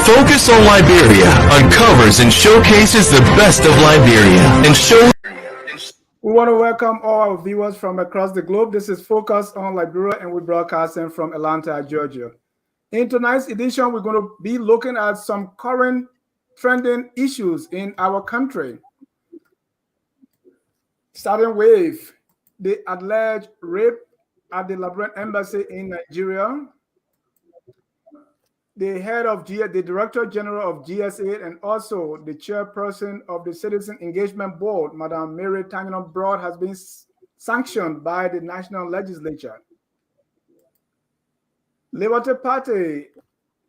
Focus on Liberia uncovers and showcases the best of Liberia and shows. We want to welcome all our viewers from across the globe. This is Focus on Liberia, and we're broadcasting from Atlanta, Georgia. In tonight's edition, we're going to be looking at some current trending issues in our country. Starting with the alleged rape at the Liberian embassy in Nigeria. The head of the Director General of GSA and also the chairperson of the Citizen Engagement Board, Madam Mary Tanginon Broad, has been sanctioned by the National Legislature. Liberty Party,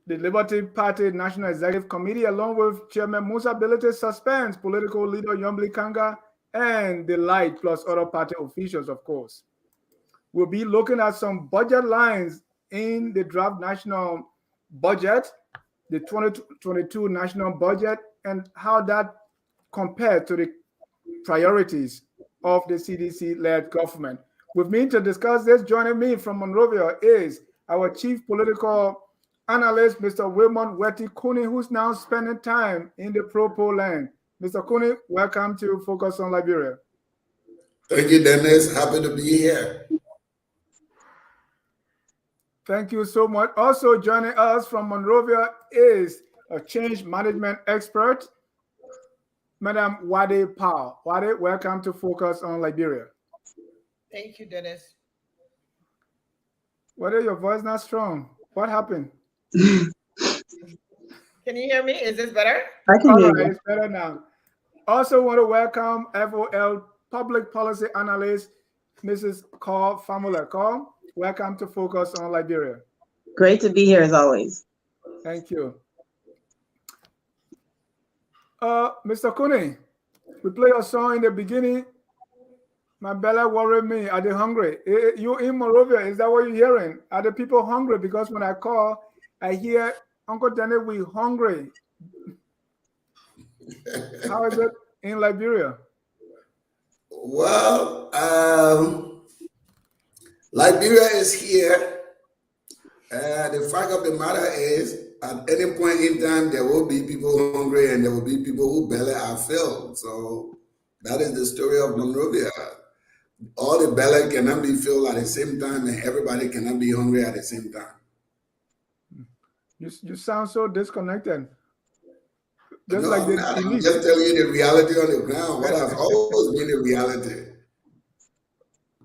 the Liberty Party National Executive Committee, along with Chairman Musa Bility, suspends political leader Yombli Kanga and the Light, plus other party officials, of course. We'll be looking at some budget lines in the draft national budget, the 2022 national budget, and how that compared to the priorities of the CDC-led government. With me to discuss this, joining me from Monrovia is our chief political analyst, Mr. Wilmot Weti Kuni, who's now spending time in the pro-poll land. Mr. Kuni, welcome to Focus on Liberia. Thank you, Dennis. Happy to be here. Thank you so much. Also joining us from Monrovia is a change management expert, Madam Wade Powell. Wade, welcome to Focus on Liberia. Thank you, Dennis. Wade, your voice not strong. What happened? Can you hear me? Is this better? I can hear you. It's better now. Also want to welcome FOL Public Policy Analyst, Mrs. Carl Famula. Carl, welcome to Focus on Liberia. Great to be here as always. Thank you. Mr. Kuni, we play a song in the beginning. My belly worried me. Are they hungry? You in Monrovia, is that what you're hearing? Are the people hungry? Because when I call, I hear Uncle Danny, we hungry. How is it in Liberia? Well, Liberia is here. The fact of the matter is, at any point in time, there will be people hungry and there will be people who belly are filled. So that is the story of Monrovia. All the belly cannot be filled at the same time, and everybody cannot be hungry at the same time. You sound so disconnected. Just no, like I'm just telling you the reality on the ground. What has always been the reality.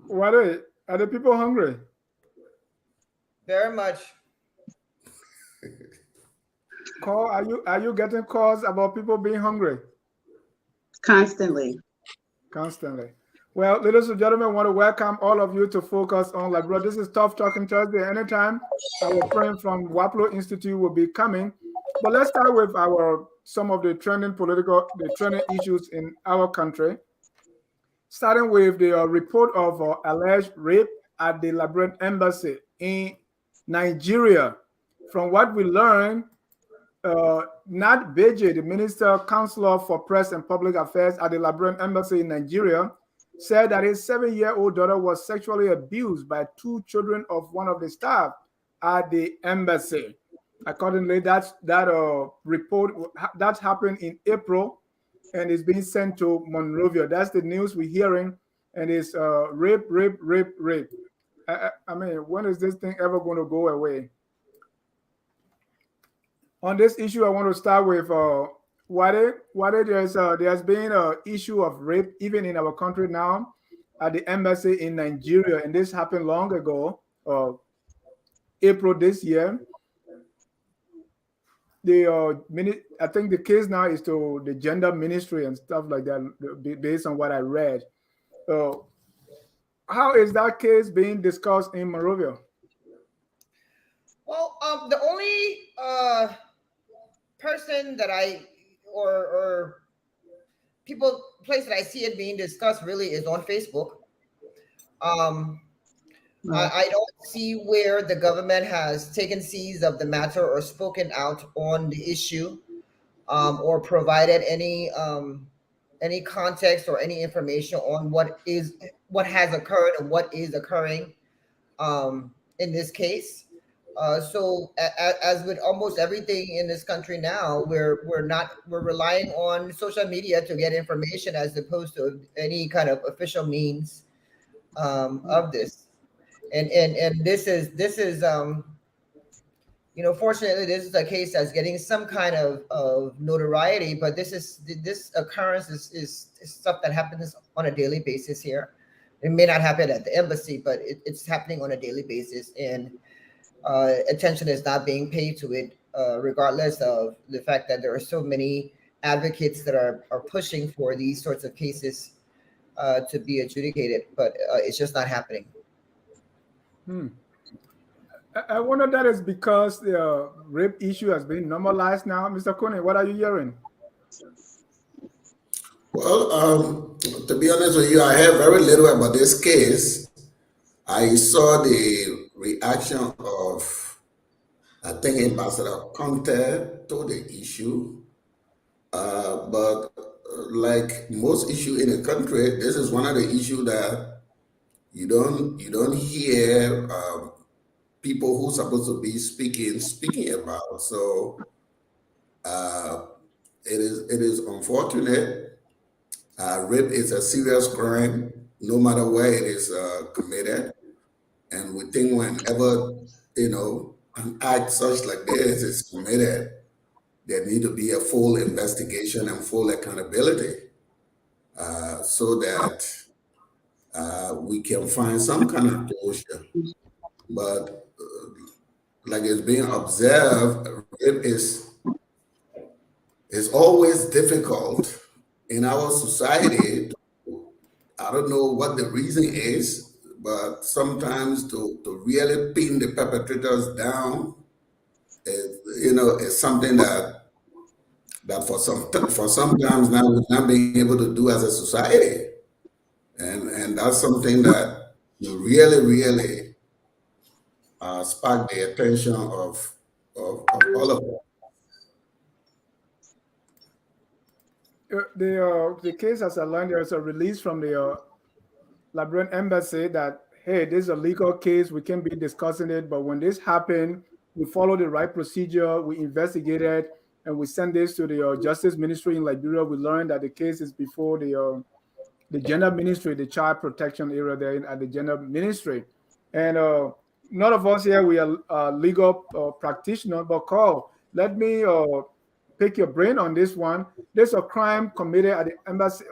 What are the people hungry? Very much. Call, are you getting calls about people being hungry? Constantly. Constantly. Well, ladies and gentlemen, I want to welcome all of you to Focus on Liberia. This is Tough Talking Thursday. Anytime our friend from Waplo Institute will be coming. But let's start with some of the trending issues in our country. Starting with the report of alleged rape at the Liberian embassy in Nigeria. From what we learned, Nat Beje, the Minister Counselor for Press and Public Affairs at the Liberian embassy in Nigeria, said that his 7-year-old daughter was sexually abused by 2 children of one of the staff at the embassy. Accordingly, that report that happened in April and is being sent to Monrovia. That's the news we're hearing, and it's rape. I mean, when is this thing ever going to go away? On this issue, I want to start with Wade, there's been an issue of rape even in our country now at the embassy in Nigeria, and this happened long ago, April this year. I think the case now is to the gender ministry and stuff like that, based on what I read. How is that case being discussed in Monrovia? Well, the only person that or place that I see it being discussed really is on Facebook. I don't see where the government has taken seize of the matter or spoken out on the issue, or provided any context or any information on what has occurred and what is occurring in this case. As with almost everything in this country now, we're relying on social media to get information as opposed to any kind of official means of this. And this is fortunately, this is a case that's getting some kind of notoriety, but this occurrence is stuff that happens on a daily basis here. It may not happen at the embassy, but it's happening on a daily basis, and attention is not being paid to it, regardless of the fact that there are so many advocates that are pushing for these sorts of cases to be adjudicated, but it's just not happening. I wonder that is because the rape issue has been normalized now. Mr. Kone, what are you hearing? Well, to be honest with you, I heard very little about this case. I saw the reaction of, I think, Ambassador Conte to the issue. But like most issue in the country, this is one of the issues that you don't hear people who's supposed to be speaking about. So it is unfortunate. Rape is a serious crime, no matter where it is committed. And we think whenever an act such like this is committed, there need to be a full investigation and full accountability, so that we can find some kind of closure. But like it's being observed, rape is always difficult in our society. I don't know what the reason is, but sometimes to really pin the perpetrators down, is something that for sometimes now we're not being able to do as a society, and that's something that you really spark the attention of all of us. The case, as I learned, there's a release from the Liberian embassy that, hey, this is a legal case, we can be discussing it, but when this happened, we follow the right procedure, we investigated, and we send this to the Justice Ministry in Liberia. We learned that the case is before the Gender Ministry, the Child Protection area there at the Gender Ministry. And none of us here, we are legal practitioner, but Carl, let me pick your brain on this one. There's a crime committed at the embassy,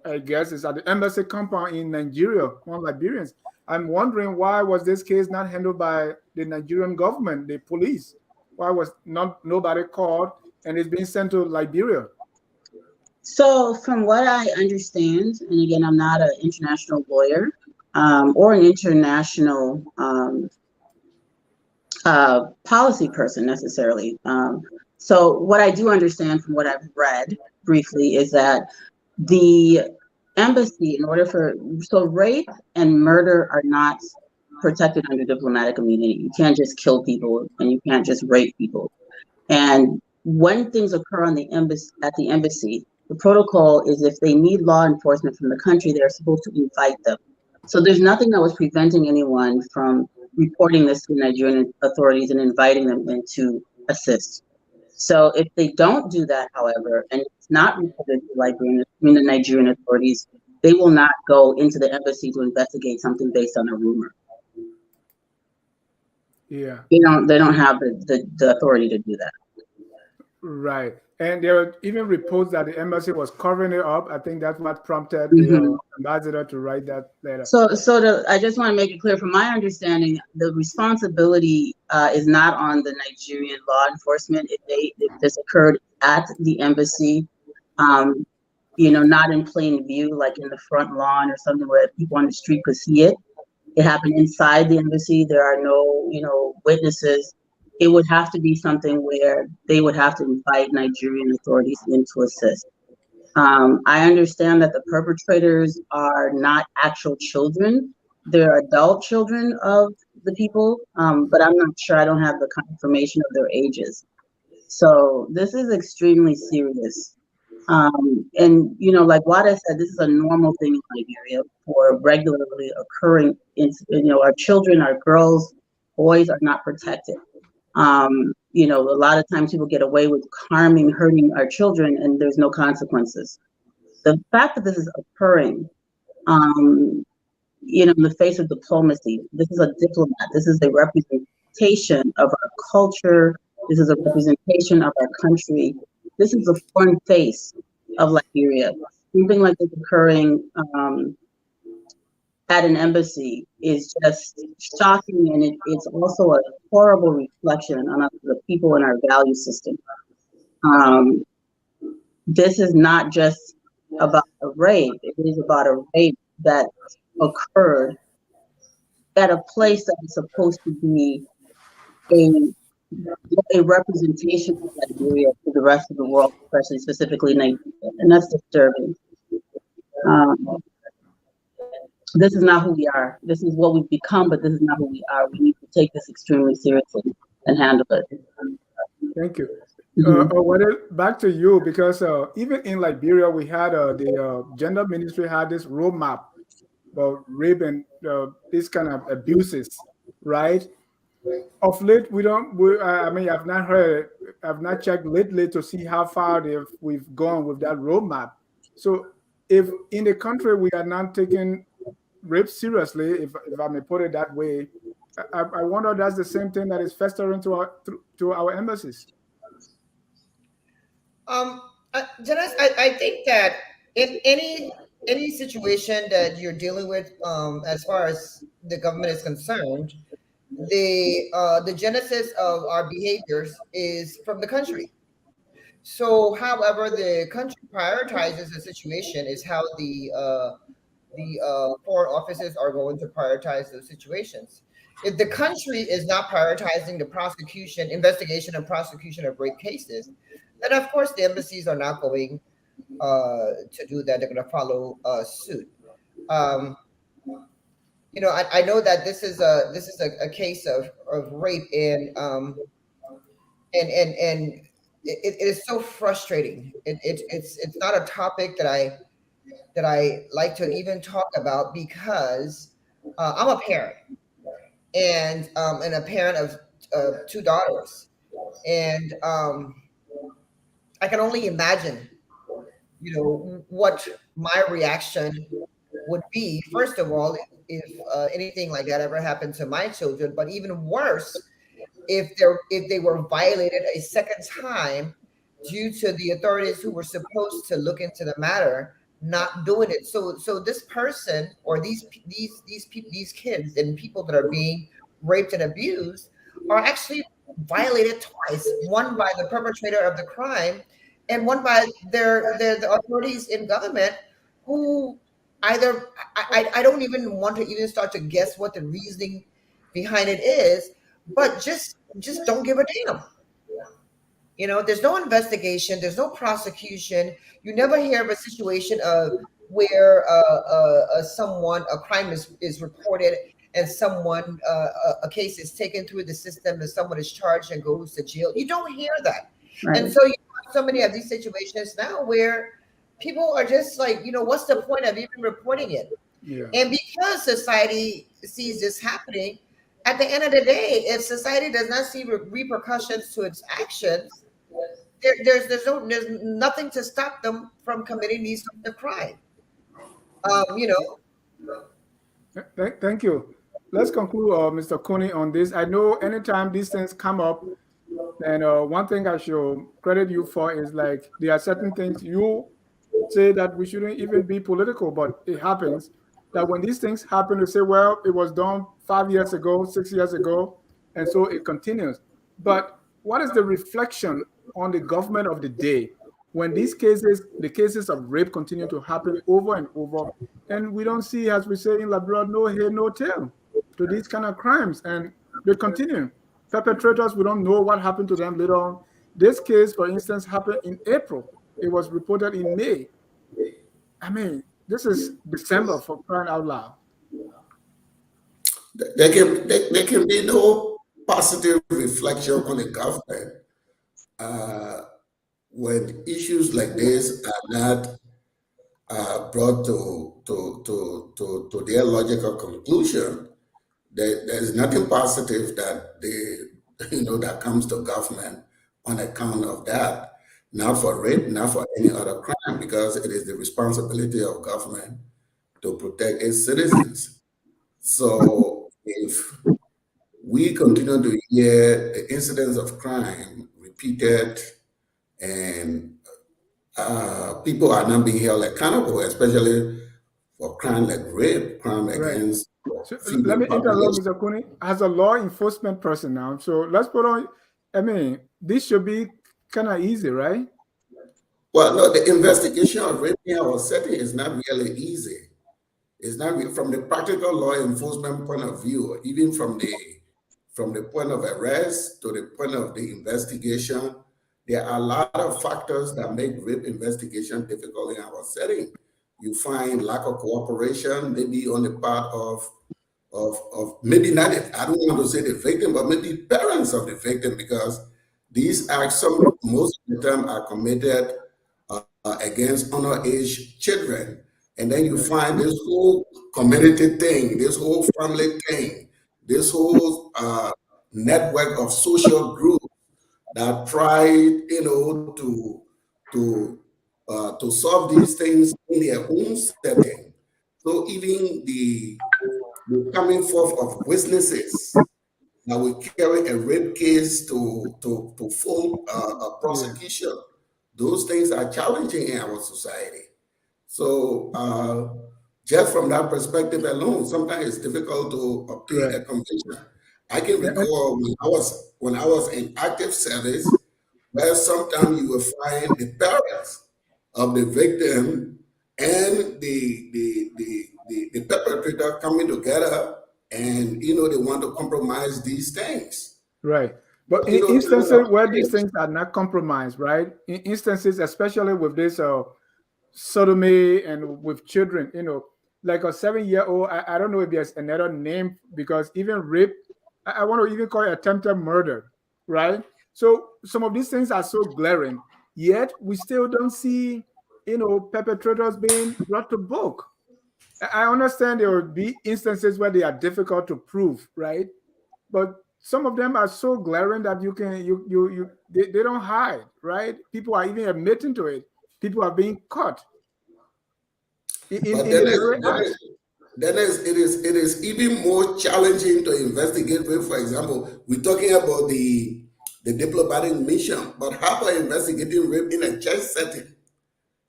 I guess it's at the embassy compound in Nigeria on Liberians. I'm wondering, why was this case not handled by the Nigerian government, the police? Why was nobody called and it's being sent to Liberia? So from what I understand, and again, I'm not an international lawyer or an international policy person necessarily. So what I do understand from what I've read briefly is that the embassy, so rape and murder are not protected under diplomatic immunity. You can't just kill people and you can't just rape people. And when things occur at the embassy, the protocol is if they need law enforcement from the country, they're supposed to invite them. So there's nothing that was preventing anyone from reporting this to Nigerian authorities and inviting them in to assist. So if they don't do that, however, and it's not reported to the Nigerian authorities, they will not go into the embassy to investigate something based on a rumor. Yeah. They don't have the authority to do that. Right. And there were even reports that the embassy was covering it up. I think that's what prompted the ambassador to write that letter. I just want to make it clear, from my understanding, the responsibility is not on the Nigerian law enforcement. If this occurred at the embassy, not in plain view, like in the front lawn or something where people on the street could see it. It happened inside the embassy. There are no, witnesses. It would have to be something where they would have to invite Nigerian authorities in to assist. I understand that the perpetrators are not actual children. They're adult children of the people, but I'm not sure. I don't have the confirmation of their ages. So this is extremely serious. And, like Wada said, this is a normal thing in Liberia for regularly occurring, our children, our girls, boys are not protected. You know, a lot of times people get away with harming, hurting our children, and there's no consequences. The fact that this is occurring, you know, in the face of diplomacy, this is a diplomat, this is a representation of our culture, this is a representation of our country, this is the foreign face of Liberia. Something like this occurring at an embassy is just shocking, and it's also a horrible reflection on us, the people in our value system. This is not just about a rape, it is about a rape that occurred at a place that is supposed to be a representation of Liberia to the rest of the world, especially specifically Nigeria, and that's disturbing. This is not who we are. This is what we've become, but this is not who we are. We need to take this extremely seriously and handle it. Thank you. Back to you, because even in Liberia, we had the gender ministry had this roadmap about rape and these kind of abuses, right? Of late, I mean, I've not checked lately to see how far we've gone with that roadmap. So if in the country we are not taking rape seriously, if I may put it that way, I wonder that's the same thing that is festering to our embassies. Janice, I think that in any situation that you're dealing with, as far as the government is concerned, the genesis of our behaviors is from the country. So, however, the country prioritizes the situation is how the foreign offices are going to prioritize those situations. If the country is not prioritizing the investigation and prosecution of rape cases, then of course the embassies are not going to do that. They're going to follow suit. You know, I know that this is a case of rape, and it is so frustrating. It's not a topic that I like to even talk about, because I'm a parent, and a parent of two daughters, and I can only imagine, you know, what my reaction would be. First of all, if anything like that ever happened to my children, but even worse, if they were violated a second time due to the authorities who were supposed to look into the matter not doing it. So this person, or these kids and people that are being raped and abused, are actually violated twice. One by the perpetrator of the crime, and one by the authorities in government, who either I don't even want to even start to guess what the reasoning behind it is, but just don't give a damn. You know, there's no investigation, there's no prosecution. You never hear of a situation of where a crime is reported, and someone a case is taken through the system, and someone is charged and goes to jail. You don't hear that. Right. And so you have so many of these situations now where people are just like, you know, what's the point of even reporting it? Yeah. And because society sees this happening, at the end of the day, if society does not see repercussions to its actions, there's nothing to stop them from committing these sorts of crime. You know. Thank you. Let's conclude, Mr. Cooney, on this. I know anytime these things come up, and one thing I should credit you for is, like, there are certain things you say that we shouldn't even be political, but it happens that when these things happen, you say, well, it was done 5 years ago, 6 years ago, and so it continues. But what is the reflection on the government of the day when the cases of rape continue to happen over and over, and we don't see, as we say in Liberia, no head, no tail to these kind of crimes, and they continue. Perpetrators, we don't know what happened to them later on. This case, for instance, happened in April. It was reported in May. I mean, this is December, for crying out loud. There can be no positive reflection on the government when issues like this are not brought to their logical conclusion, there's nothing positive that that comes to government on account of that. Not for rape, not for any other crime, because it is the responsibility of government to protect its citizens. So if we continue to hear the incidents of crime repeated and people are not being held accountable, especially for crime like rape, crime Right. against So let female me interrupt, population. Mr. Kuni. As a law enforcement person now, so let's put on. I mean, this should be kind of easy, right? Well, no, the investigation of rape in our setting is not really easy. It's not from the practical law enforcement point of view, even from the point of arrest to the point of the investigation. There are a lot of factors that make rape investigation difficult in our setting. You find lack of cooperation, maybe on the part of maybe not, I don't want to say the victim, but maybe parents of the victim, because these acts, most of the time, are committed against underage children. And then you Right. find this whole community thing, this whole family thing, this whole network of social groups that try, to solve these things in their own setting. So even the coming forth of witnesses that will carry a rape case to full Yeah. prosecution, those things are challenging in our society. So just from that perspective alone, sometimes it's difficult to obtain Right. a conviction. I can Yeah, recall when I was in active service, where sometimes you will find the parents of the victim and the perpetrator coming together, and they want to compromise these things. right. But But in times instances have where these changed. things are not compromised, right? In instances, especially with this sodomy and with children, like a 7-year-old, I don't know if there's another name, because even rape, I want to even call it attempted murder, right? So some of these things are so glaring, yet we still don't see, perpetrators being brought to book. I understand there will be instances where they are difficult to prove, right? But some of them are so glaring that you can they don't hide, right? People are even admitting to it. People are being caught But in the very act. it is even more challenging to investigate rape. For example, we're talking about the diplomatic mission, but how about investigating rape in a church setting?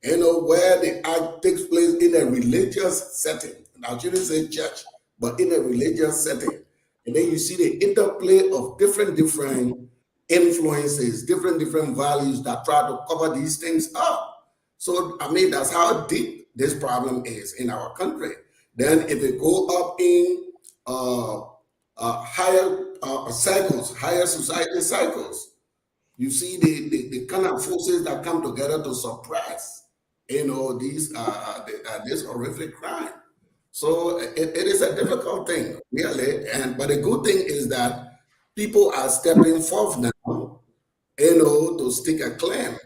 Where the act takes place in a religious setting. Now, I shouldn't say church, but in a religious setting. And then you see the interplay of different influences, different values that try to cover these things up. So, I mean, that's how deep this problem is in our country. Then, if it go up in uh, higher cycles, higher society cycles, you see the kind of forces that come together to suppress, this horrific crime. So it is a difficult thing, really. But the good thing is that people are stepping forth now, to stick a claim.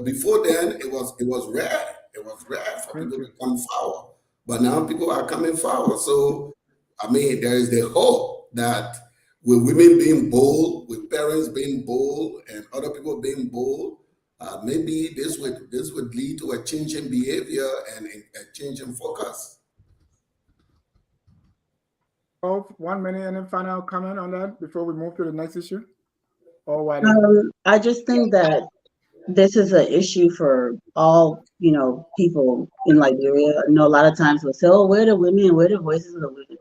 Before then it was rare. It was rare for Thank people you. to come forward. But now people are coming forward. So I mean, there is the hope that with women being bold, with parents being bold, and other people being bold, maybe this would lead to a change in behavior and a change in focus. Oh, 1 minute, any final comment on that before we move to the next issue? All right. I just think that this is an issue for all, people in Liberia. I know a lot of times we'll say, oh, where are the women? Where are the voices of the women?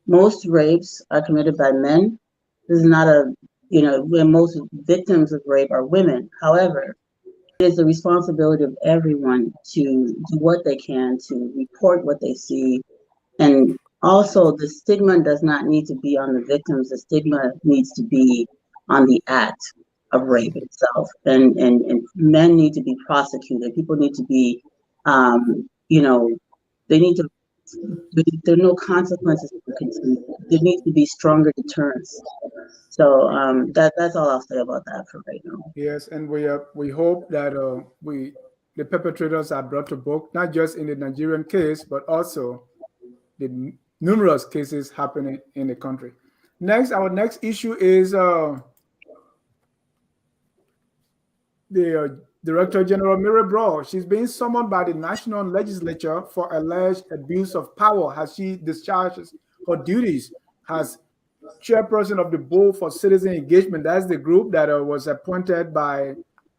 Most rapes are committed by men. This is not where most victims of rape are women. However, it is the responsibility of everyone to do what they can to report what they see. And also, the stigma does not need to be on the victims. The stigma needs to be on the act of rape itself. And men need to be prosecuted. People need to be, they need to, there are no consequences for consent. There needs to be stronger deterrence. So that's all I'll say about that for right now. Yes, and we hope that the perpetrators are brought to book, not just in the Nigerian case, but also the numerous cases happening in the country. Next, our next issue is the Director General Mary Brough. She's being summoned by the National Legislature for alleged abuse of power as she discharges her duties as chairperson of the Board for Citizen Engagement. That's the group that was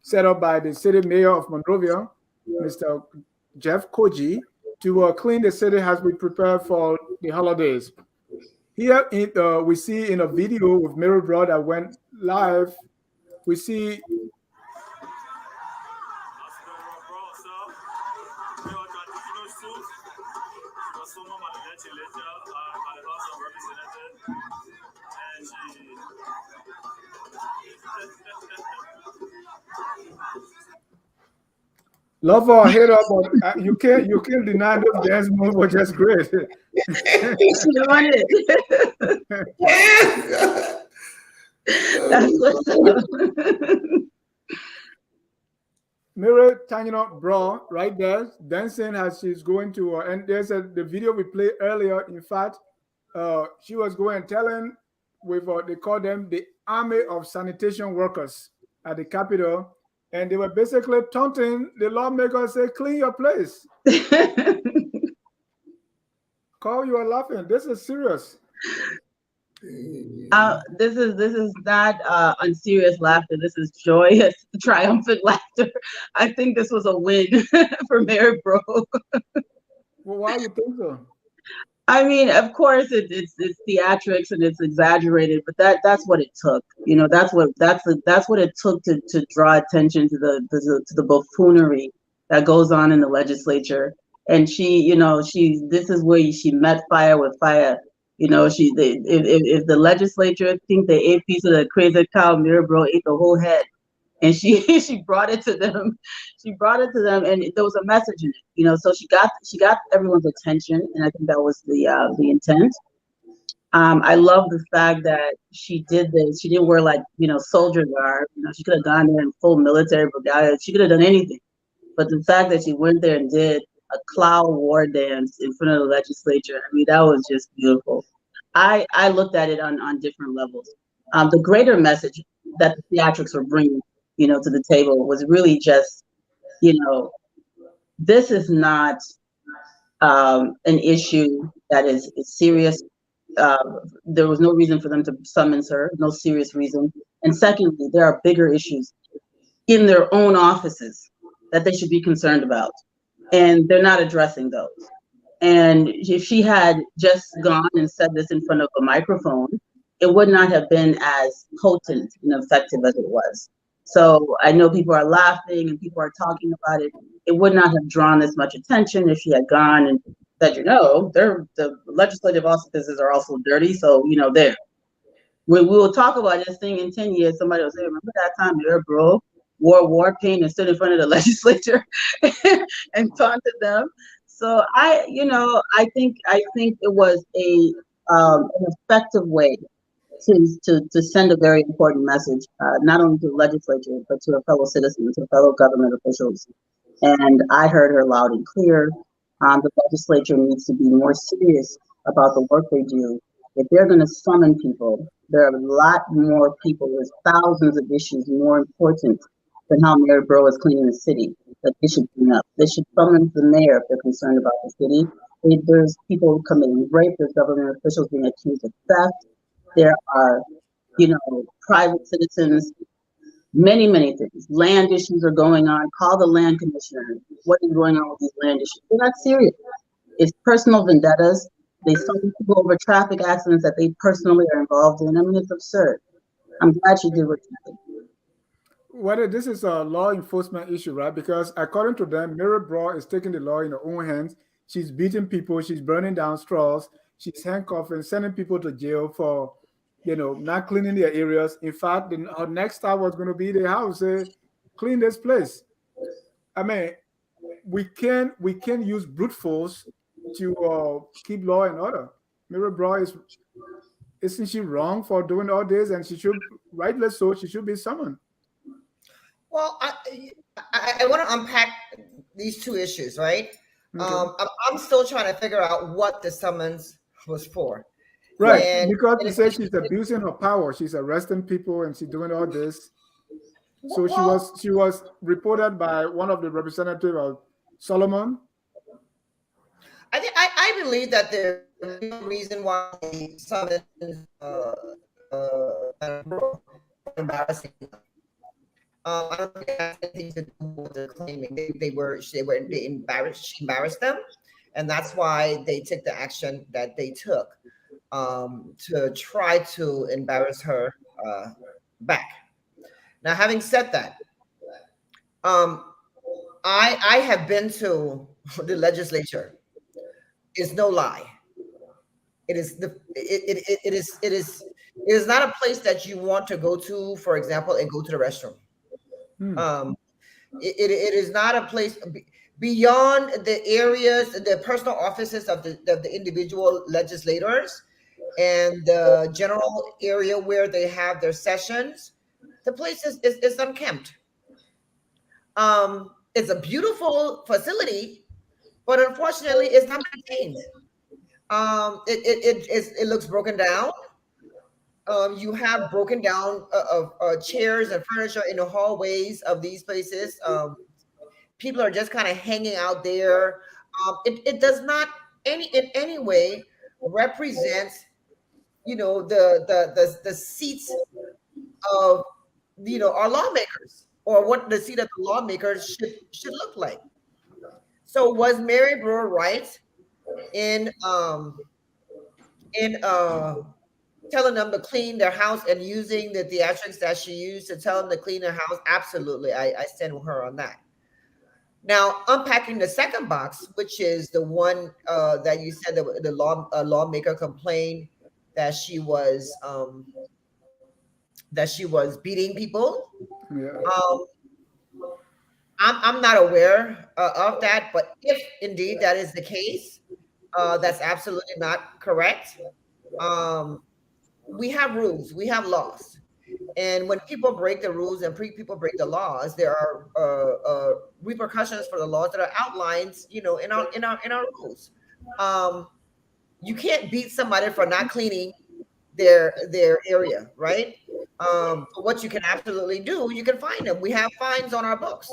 set up by the city mayor of Monrovia, Mr. Jeff Koji, to clean the city as we prepare for the holidays. Here we see in a video with Mary Brough that went live, we see love or hate her, but you can't deny those dance moves were just great. Mary Brough right there dancing as she's going to, and there's the video we played earlier. In fact, she was going and telling with they call them the army of sanitation workers at the Capitol. And they were basically taunting the lawmakers, say, clean your place. Carl, you are laughing. This is serious. This is not unserious laughter. This is joyous, triumphant laughter. I think this was a win for Mary Brough. Well, why do you think so? I mean, of course, it's theatrics and it's exaggerated, but that's what it took. You know, that's what it took to draw attention to the buffoonery that goes on in the legislature. And this is where she met fire with fire. You know, if the legislature think they ate a piece of the crazy cow, Mary Brough ate the whole head. And she brought it to them. She brought it to them, and there was a message in it. You know, so she got everyone's attention, and I think that was the intent. I love the fact that she did this. She didn't wear soldier garb. You know, she could have gone there in full military regalia. She could have done anything, but the fact that she went there and did a cloud war dance in front of the legislature, I mean, that was just beautiful. I looked at it on different levels. The greater message that the theatrics were bringing, to the table was really just, this is not an issue that is serious. There was no reason for them to summons her, no serious reason. And secondly, there are bigger issues in their own offices that they should be concerned about. And they're not addressing those. And if she had just gone and said this in front of a microphone, it would not have been as potent and effective as it was. So I know people are laughing and people are talking about it. It would not have drawn this much attention if she had gone and said, the legislative offices are also dirty. So, there. We will talk about this thing in 10 years. Somebody will say, remember that time Mary Brough wore war paint and stood in front of the legislature and taunted them? So I think it was an effective way to send a very important message, not only to the legislature, but to her fellow citizens, to fellow government officials. And I heard her loud and clear. The legislature needs to be more serious about the work they do. If they're going to summon people, there are a lot more people. There's thousands of issues more important than how Mary Brough is cleaning the city that they should clean up. They should summon the mayor if they're concerned about the city. There's people committing rape. There's government officials being accused of theft. There are, private citizens, many, many things. Land issues are going on. Call the land commissioner. What is going on with these land issues? They're not serious. It's personal vendettas. They summon people over traffic accidents that they personally are involved in. I mean, it's absurd. I'm glad she did what she did. Whether this is a law enforcement issue, right? Because according to them, Mary Brough is taking the law in her own hands. She's beating people. She's burning down straws. She's handcuffing, sending people to jail for, not cleaning their areas. In fact, our next stop was going to be the house. Clean this place. I mean, we can use brute force to keep law and order. Mary Brough isn't she wrong for doing all this? And she should, rightly so, she should be summoned. Well, I want to unpack these two issues, right? Okay. I'm still trying to figure out what the summons was for. Right, And because you say she's abusing her power. She's arresting people and she's doing all this. So she was reported by one of the representatives of Solomon. I think I believe that the real reason why they summoned embarrassing. I don't think it has anything to do with the claiming. They embarrassed. She embarrassed them, and that's why they took the action that they took to try to embarrass her back. Now, having said that, I have been to the legislature. It's no lie. It is not a place that you want to go to, for example, and go to the restroom. It is not a place beyond the areas, the personal offices of the individual legislators and the general area where they have their sessions. The place is unkempt. It's a beautiful facility, but unfortunately, it's not maintained. It looks broken down. You have broken down chairs and furniture in the hallways of these places. People are just kind of hanging out there. It does not in any way represent, the seats of, our lawmakers, or what the seat of the lawmakers should look like. So was Mary Brewer right in telling them to clean their house and using the theatrics that she used to tell them to clean their house? Absolutely. I stand with her on that. Now, unpacking the second box, which is the one that you said that the lawmaker complained that she was beating people. Yeah. I'm not aware of that, but if indeed that is the case, that's absolutely not correct. We have rules, we have laws, and when people break the rules and people break the laws, there are repercussions for the laws that are outlined, in our rules. You can't beat somebody for not cleaning their area, right? But what you can absolutely do, you can fine them. We have fines on our books.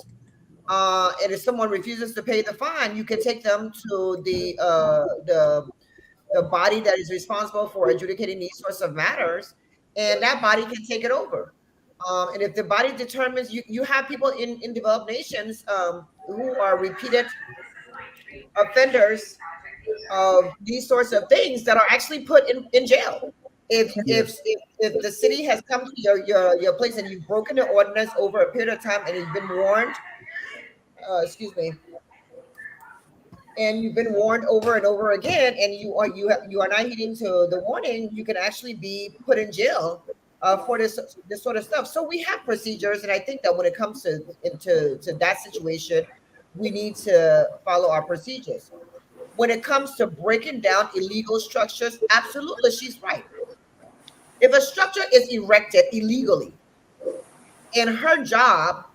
And if someone refuses to pay the fine, you can take them to the body that is responsible for adjudicating these sorts of matters, and that body can take it over. And if the body determines, you have people in developed nations who are repeated offenders of these sorts of things that are actually put in jail. If the city has come to your place and you've broken the ordinance over a period of time and you've been warned, and you've been warned over and over again, and you are not heeding to the warning, you can actually be put in jail for this sort of stuff. So we have procedures, and I think that when it comes to that situation, we need to follow our procedures. When it comes to breaking down illegal structures, absolutely, she's right. If a structure is erected illegally, and her job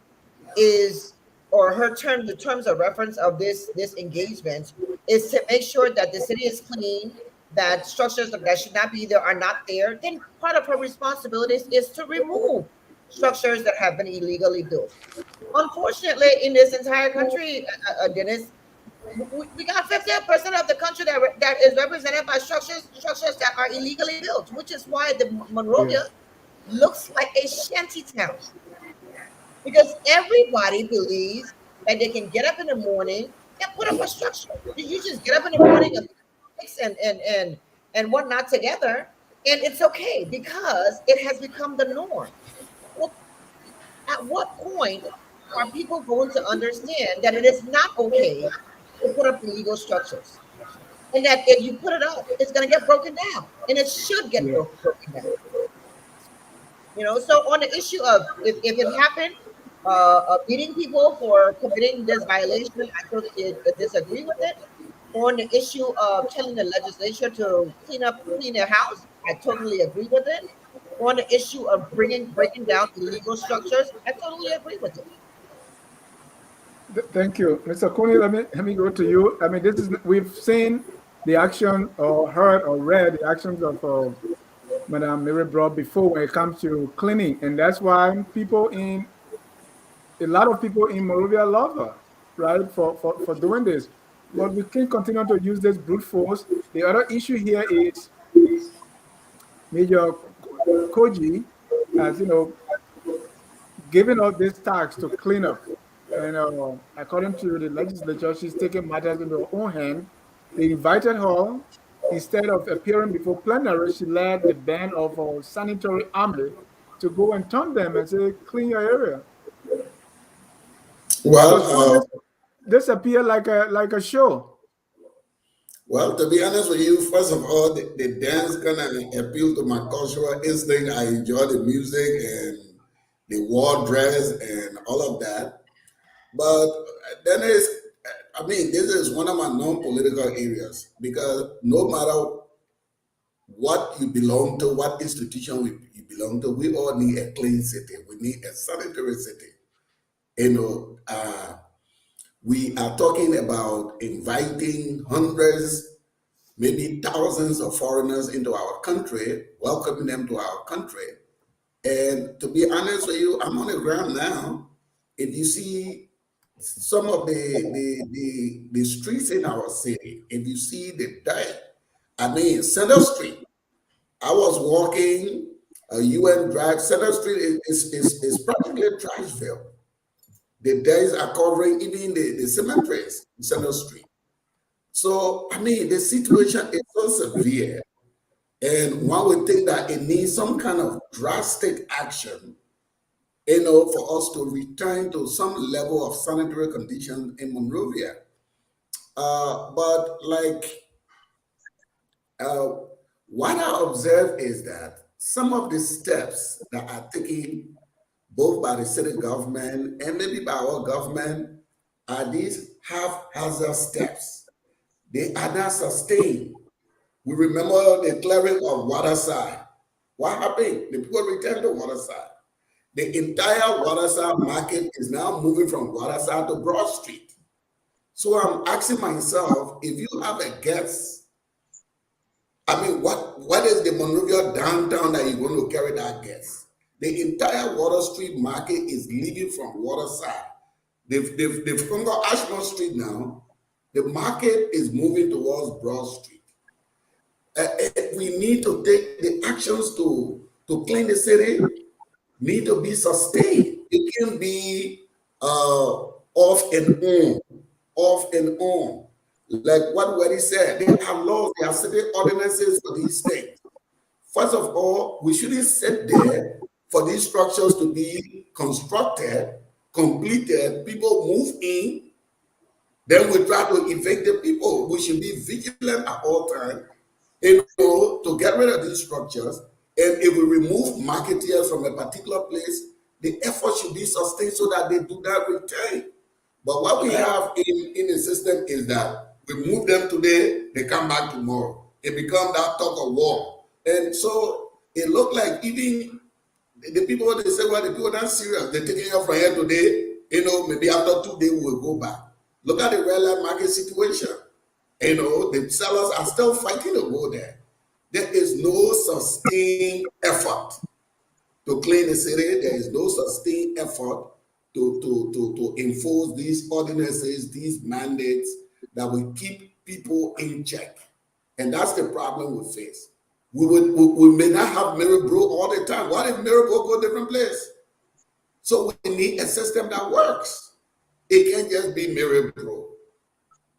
is, or the terms of reference of this engagement is to make sure that the city is clean, that structures that should not be there are not there, then part of her responsibilities is to remove structures that have been illegally built. Unfortunately, in this entire country, Dennis, we got 50% of the country that is represented by structures that are illegally built, which is why the Monrovia looks like a shanty town. Because everybody believes that they can get up in the morning and put up a structure. You just get up in the morning and whatnot together, and it's okay because it has become the norm. Well, at what point are people going to understand that it is not okay to put up illegal structures? And that if you put it up, it's going to get broken down, and it should get broken down. So on the issue of if it happened, beating people for committing this violation, I totally disagree with it. On the issue of telling the legislature to clean their house, I totally agree with it. On the issue of breaking down illegal structures, I totally agree with it. Thank you, Mr. Coney. Let me go to you. I mean, we've seen the action or heard or read the actions of Madame Mary brought before when it comes to cleaning, and that's why a lot of people in Monrovia love her, right, for doing this. But we can't continue to use this brute force. The other issue here is Major Koji, as you know, giving us this task to clean up. And according to the legislature, she's taking matters into her own hand. They invited her. Instead of appearing before plenary, she led the band of a sanitary army to go and turn them and say, clean your area. So Well, this appeared like a show. well, to be honest with you, first of all, the dance kind of appeal to my cultural instinct. I enjoy the music and the war dress and all of that. But then I mean, this is one of my non-political areas because no matter what you belong to, what institution you belong to, we all need a clean city. We need a sanitary city. You know, we are talking about inviting hundreds, maybe thousands of foreigners into our country, welcoming them to our country. And to be honest with you, I'm on the ground now. If you see some of the streets in our city, if you see the dirt, I mean, Center Street. I was walking UN Drive. Center Street is practically a trash field. The days are covering even the cemeteries in Center Street. So, I mean, the situation is so severe. And one would think that it needs some kind of drastic action, you know, for us to return to some level of sanitary conditions in Monrovia. But like uh, what I observe is that some of the steps that are taken both by the city government and maybe by our government are these haphazard steps. They are not sustained. We remember the clearing of Waterside. What happened? The people returned to Waterside. The entire Waterside market is now moving from Waterside to Broad Street. So I'm asking myself, if you have a guess, I mean, what is the Monrovia downtown that you're going to carry that guess? The entire Water Street market is leaving from Waterside. They've come to Ashmore Street now. The market is moving towards Broad Street. We need to take the actions to clean the city, need to be sustained. It can be off and on, off and on. Like what Weddy said, they have laws, they have city ordinances for these things. First of all, we shouldn't sit there for these structures to be constructed, completed, people move in, then we try to evict the people. We should be vigilant at all times, you know, to get rid of these structures. And if we remove marketeers from a particular place, the effort should be sustained so that they do not return. But what we have in the system is that we move them today, they come back tomorrow. It becomes that talk of war. And so it looked like even the people, they say, well, the people are not serious. They're taking off from here today, you know, maybe after 2 days we will go back. Look at the real market situation. You know, the sellers are still fighting to go there. There is no sustained effort to clean the city. There is no sustained effort to enforce these ordinances, these mandates that will keep people in check. And that's the problem we face. We may not have Maryborough all the time. What if Maryborough go different place? So we need a system that works. It can't just be Maryborough.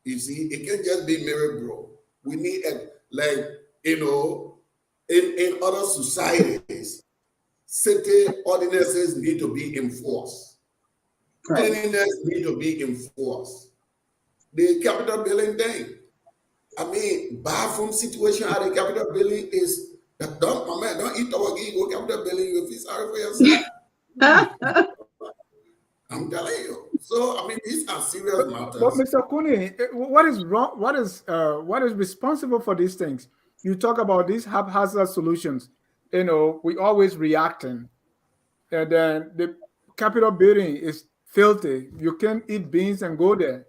You see, it can't just be Maryborough. We need like, you know, in other societies, city ordinances need to be enforced. Right. Cleanliness need to be enforced. The Capitol building thing. I mean, bathroom situation at the Capitol building is don't eat our go Capitol building, you feel sorry for yourself. I'm telling you. So I mean, these are serious matters. But Mr. Kuni, what is wrong? What is responsible for these things? You talk about these haphazard solutions. You know, we always reacting, and then the Capitol building is filthy. You can't eat beans and go there.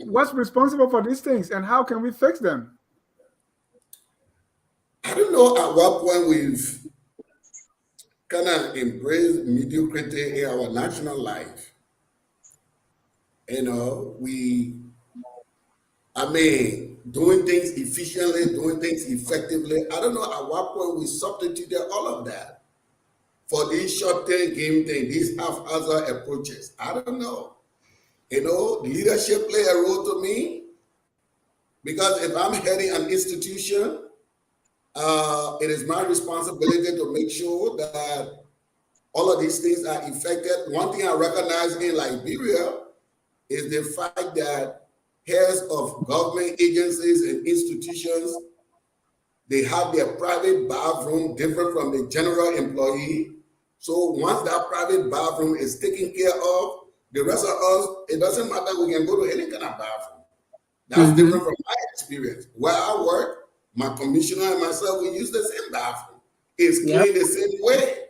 what's responsible for these things and how can we fix them? I don't know at what point we've kind of embraced mediocrity in our national life. You know, doing things efficiently, doing things effectively. I don't know at what point we substituted all of that for these short-term game things, these haphazard approaches. I don't know. You know, leadership play a role to me, because if I'm heading an institution, it is my responsibility to make sure that all of these things are effective. One thing I recognize in Liberia is the fact that heads of government agencies and institutions, they have their private bathroom different from the general employee. So once that private bathroom is taken care of, the rest of us, it doesn't matter, we can go to any kind of bathroom. That's different from my experience. Where I work, my commissioner and myself, we use the same bathroom. It's clean the same way.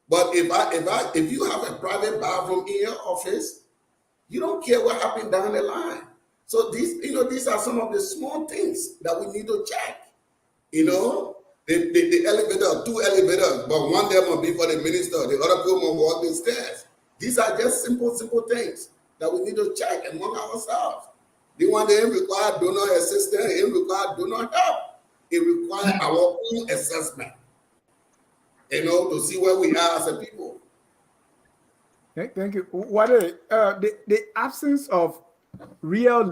But if you have a private bathroom in your office, you don't care what happened down the line. So these are some of the small things that we need to check. You know, the elevator, 2 elevators, but one there must be for the minister, the other people must walk the stairs. These are just simple things that we need to check among ourselves. The one that require donor assistance, it require donor help. It requires our own assessment, you know, to see where we are as a people. Thank you. What the absence of real,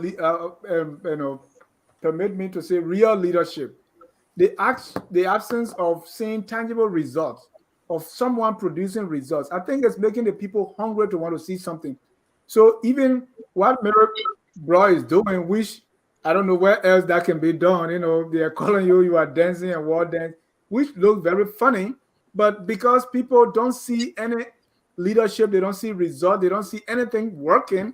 permit me to say real leadership, the absence of seeing tangible results, of someone producing results, I think it's making the people hungry to want to see something. So even what Mirror Bro is doing, which I don't know where else that can be done, you know, they are calling you are dancing and wall dance, which looks very funny, but because people don't see any leadership, they don't see results, they don't see anything working.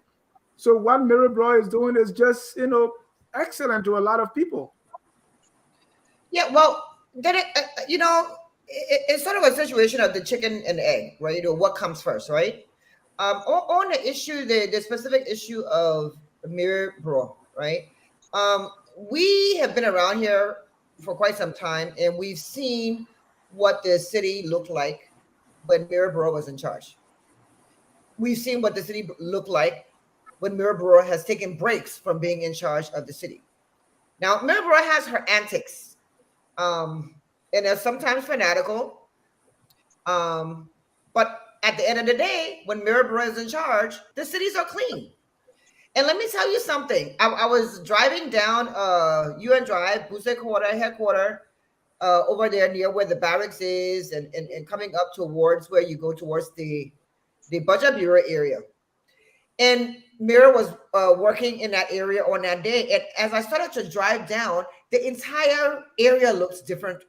So what Mirror Bro is doing is just, you know, excellent to a lot of people. Yeah, well, then it's sort of a situation of the chicken and egg, right? You know, what comes first, right? On the issue, the specific issue of Mirror Bro, right? We have been around here for quite some time, and we've seen what the city looked like when Mirror Bro was in charge. We've seen what the city looked like when Mirror Bro has taken breaks from being in charge of the city. Now, Mirror Bro has her antics, and they're sometimes fanatical. But at the end of the day, when Mirror Bro is in charge, the cities are clean. And let me tell you something. I was driving down UN Drive, Buse headquarters, over there near where the barracks is, and coming up towards where you go towards the Budget Bureau area. And Mira was working in that area on that day. And as I started to drive down, the entire area looks different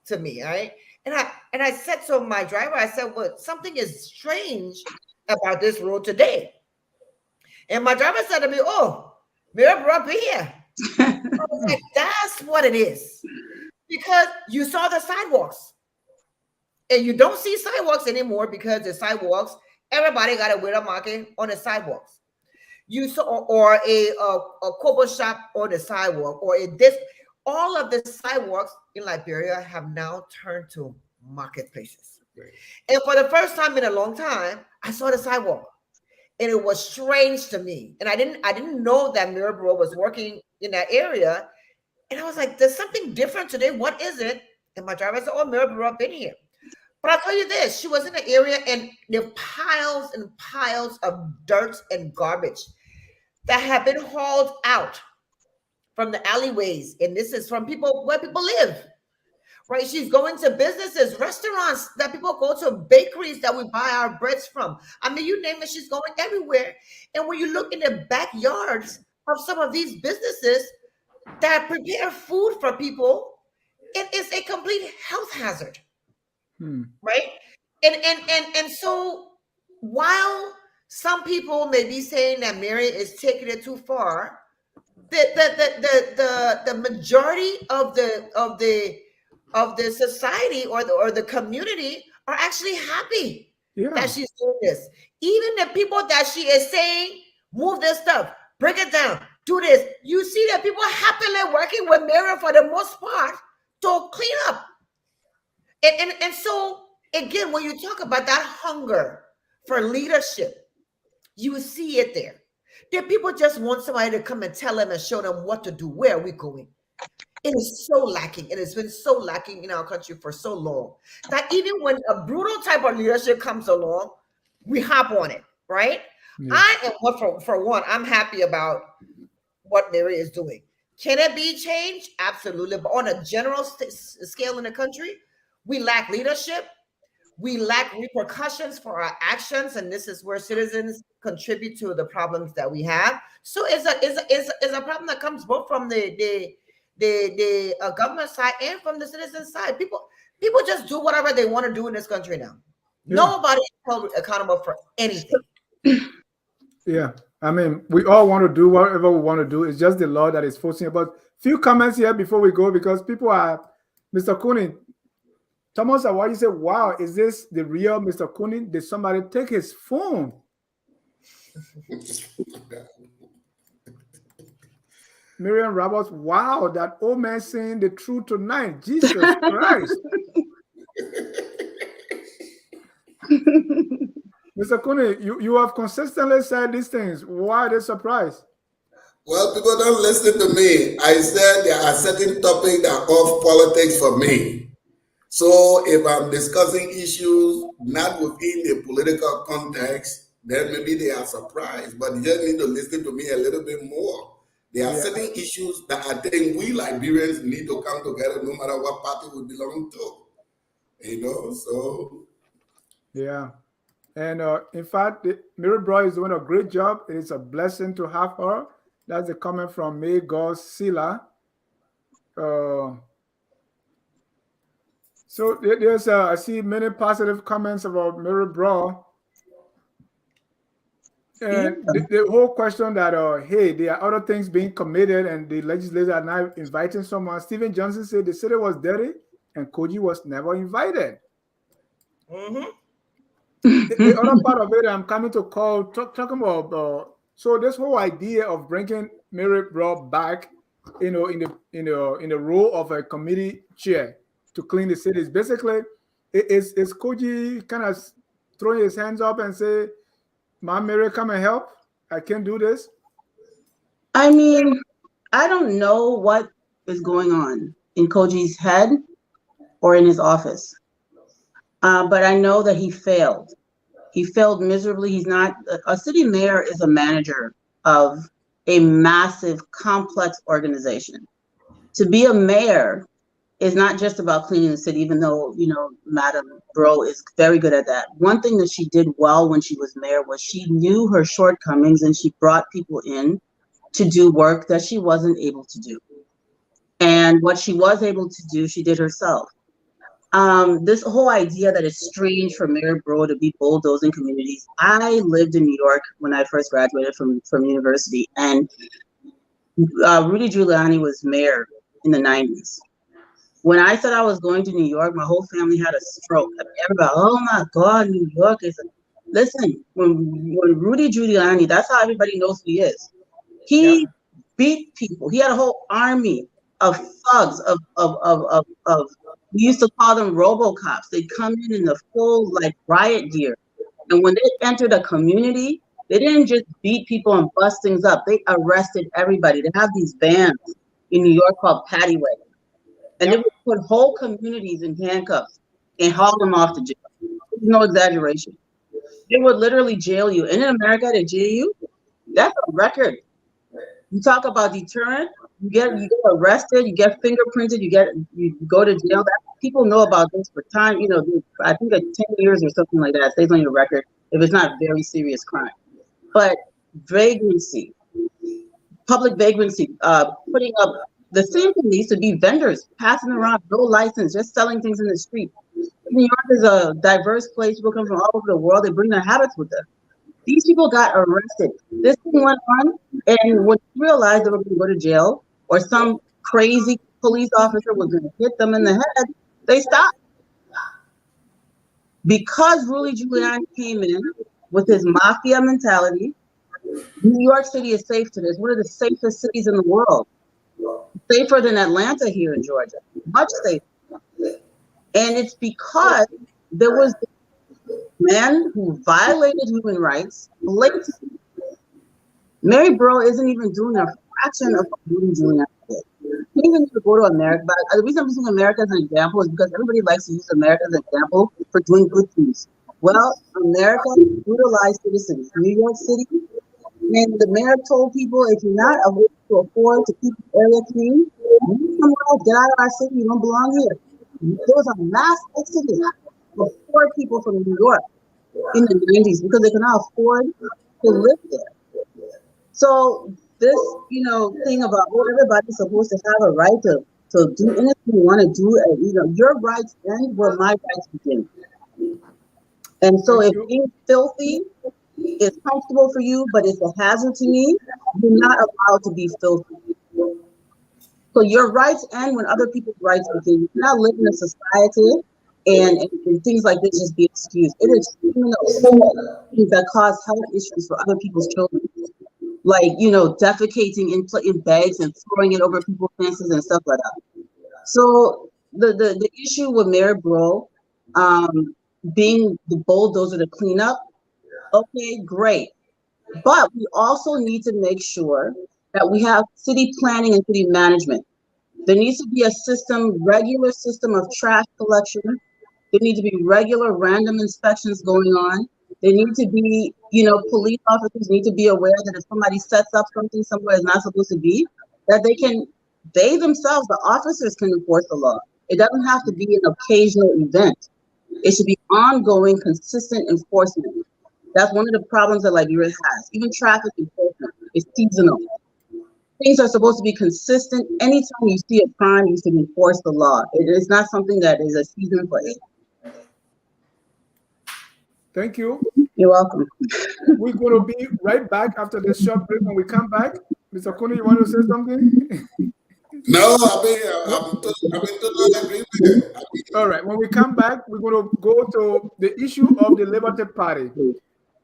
to me, right? And I said to my driver, I said, well, something is strange about this road today. And my driver said to me, oh, Mira brought me here. I was like, that's what it is. Because you saw the sidewalks. And you don't see sidewalks anymore because the sidewalks, everybody got a window market on the sidewalks. You saw, or a cocoa shop on the sidewalk, or all of the sidewalks in Liberia have now turned to marketplaces. Right. And for the first time in a long time, I saw the sidewalk. And it was strange to me. And I didn't know that Mirror Bro was working in that area. And I was like, there's something different today. What is it? And my driver said, oh, Mirror Bro been here. But I'll tell you this, she was in the area and there are piles and piles of dirt and garbage that have been hauled out from the alleyways. And this is from people where people live, right? She's going to businesses, restaurants that people go to, bakeries that we buy our breads from. I mean, you name it, she's going everywhere. And when you look in the backyards of some of these businesses that prepare food for people, it is a complete health hazard. Right. And so while some people may be saying that Mary is taking it too far, the majority of the society or the community are actually happy that she's doing this. Even the people that she is saying, move this stuff, break it down, do this. You see that people are happily working with Mayor for the most part to clean up. And so, again, when you talk about that hunger for leadership, you see it there. That people just want somebody to come and tell them and show them what to do. Where are we going? It is so lacking. It has been so lacking in our country for so long that even when a brutal type of leadership comes along, we hop on it, right? Yeah. I am, for one, I'm happy about what Mary is doing. Can it be changed? Absolutely. But on a general scale in the country, we lack leadership. We lack repercussions for our actions, and this is where citizens contribute to the problems that we have. So it's a problem that comes both from the government side and from the citizen side. People just do whatever they want to do in this country now. Yeah. Nobody is held accountable for anything. Yeah, I mean, we all want to do whatever we want to do. It's just the law that is forcing it. But few comments here before we go, because people are, Mr. Kunin, Thomas, why you say, wow, is this the real Mr. Kunin? Did somebody take his phone? Miriam Roberts, wow, that old man saying the truth tonight. Jesus Christ. Mr. Kunin, you have consistently said these things. Why are they surprised? Well, people don't listen to me. I said there are certain topics that are off politics for me. So if I'm discussing issues not within the political context, then maybe they are surprised. But you just need to listen to me a little bit more. There are certain issues that I think we Liberians need to come together no matter what party we belong to. So. Yeah. And in fact, Mary Bro is doing a great job. It is a blessing to have her. That's a comment from May God Sila. So there's I see many positive comments about Mary Bro. And the whole question that, hey, there are other things being committed and the legislators are now inviting someone. Stephen Johnson said the city was dirty and Koji was never invited. Mm-hmm. The other part of it, I'm coming to call, talking about, so this whole idea of bringing Mary Bro back, in the role of a committee chair to clean the cities. Basically, is Koji kind of throwing his hands up and say, Mom Mary, come and help? I can't do this. I mean, I don't know what is going on in Koji's head or in his office. But I know that he failed. He failed miserably. He's not, a city mayor is a manager of a massive, complex organization. To be a mayor is not just about cleaning the city, even though, Madam Bro is very good at that. One thing that she did well when she was mayor was she knew her shortcomings and she brought people in to do work that she wasn't able to do. And what she was able to do, she did herself. This whole idea that it's strange for Mayor Bro to be bulldozing communities. I lived in New York when I first graduated from university, and Rudy Giuliani was mayor in the 90s. When I said I was going to New York, my whole family had a stroke. Everybody, oh my God, New York is. Listen, when Rudy Giuliani, that's how everybody knows who he is. He beat people. He had a whole army of thugs, of we used to call them RoboCops. They'd come in the full riot gear. And when they entered a community, they didn't just beat people and bust things up. They arrested everybody. They have these bands in New York called Paddy Wagon. And they would put whole communities in handcuffs and haul them off to jail. There's no exaggeration. They would literally jail you. And in America, they jail you. That's a record. You talk about deterrent. You get arrested, you get fingerprinted, you go to jail. People know about this for time. I think 10 years or something like that stays on your record if it's not very serious crime. But vagrancy, public vagrancy, putting up the same thing used to be vendors passing around no license, just selling things in the street. New York is a diverse place. People come from all over the world. They bring their habits with them. These people got arrested. This thing went on, and when they realized they were going to go to jail, or some crazy police officer was going to hit them in the head, they stopped. Because Rudy Giuliani came in with his mafia mentality, New York City is safe to this. One of the safest cities in the world. Safer than Atlanta here in Georgia. Much safer. And it's because there was a man who violated human rights blatantly. Mary Burrow isn't even doing a fraction of what Rudy Giuliani did. He didn't even go to America. But the reason I'm using America as an example is because everybody likes to use America as an example for doing good things. Well, America brutalized citizens. New York City, and the mayor told people, if you're not able to afford to keep the area clean, you somewhere else, get out of our city, you don't belong here. There was a mass exodus of poor people from New York in the 90s because they could not afford to live there. So this, thing about everybody's supposed to have a right to do anything you want to do, your rights end where my rights begin. And so if being filthy is comfortable for you, but it's a hazard to me, you're not allowed to be filthy. So your rights end when other people's rights begin. You cannot live in a society and things like this just be excused. It is criminal things that cause health issues for other people's children. Like, defecating in bags and throwing it over people's fences and stuff like that. So the issue with Mayor Burrow being the bulldozer to clean up, okay, great. But we also need to make sure that we have city planning and city management. There needs to be a regular system of trash collection. There need to be regular random inspections going on. There need to be, police officers need to be aware that if somebody sets up something somewhere it's not supposed to be, that they themselves, the officers can enforce the law. It doesn't have to be an occasional event. It should be ongoing, consistent enforcement. That's one of the problems that Liberia has. Even traffic enforcement is seasonal. Things are supposed to be consistent. Anytime you see a crime, you should enforce the law. It is not something that is a season for it. Thank you. You're welcome. We're going to be right back after this short break. When we come back, Mr. Kuni, you want to say something? No, I'm totally agreement. All right. When we come back, we're going to go to the issue of the Liberty Party.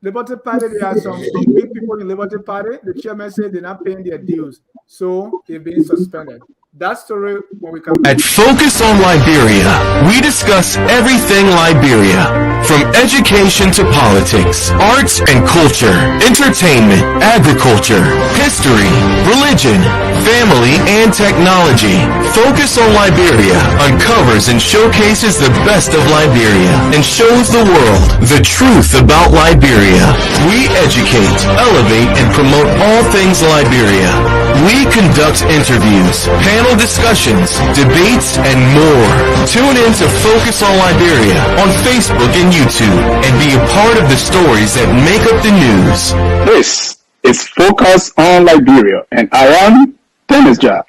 Liberty Party, there are some big people in Liberty Party. The chairman said they're not paying their dues, so they're being suspended. That story when we come back. At Focus on Liberia, we discuss everything Liberia, from education to politics, arts and culture, entertainment, agriculture, history, religion, family, and technology. Focus on Liberia uncovers and showcases the best of Liberia and shows the world the truth about Liberia. We educate, elevate, and promote all things Liberia. We conduct interviews, panel discussions, debates, and more. Tune in to Focus on Liberia on Facebook and YouTube and be a part of the stories that make up the news. This is Focus on Liberia, and I am Dennis Ja.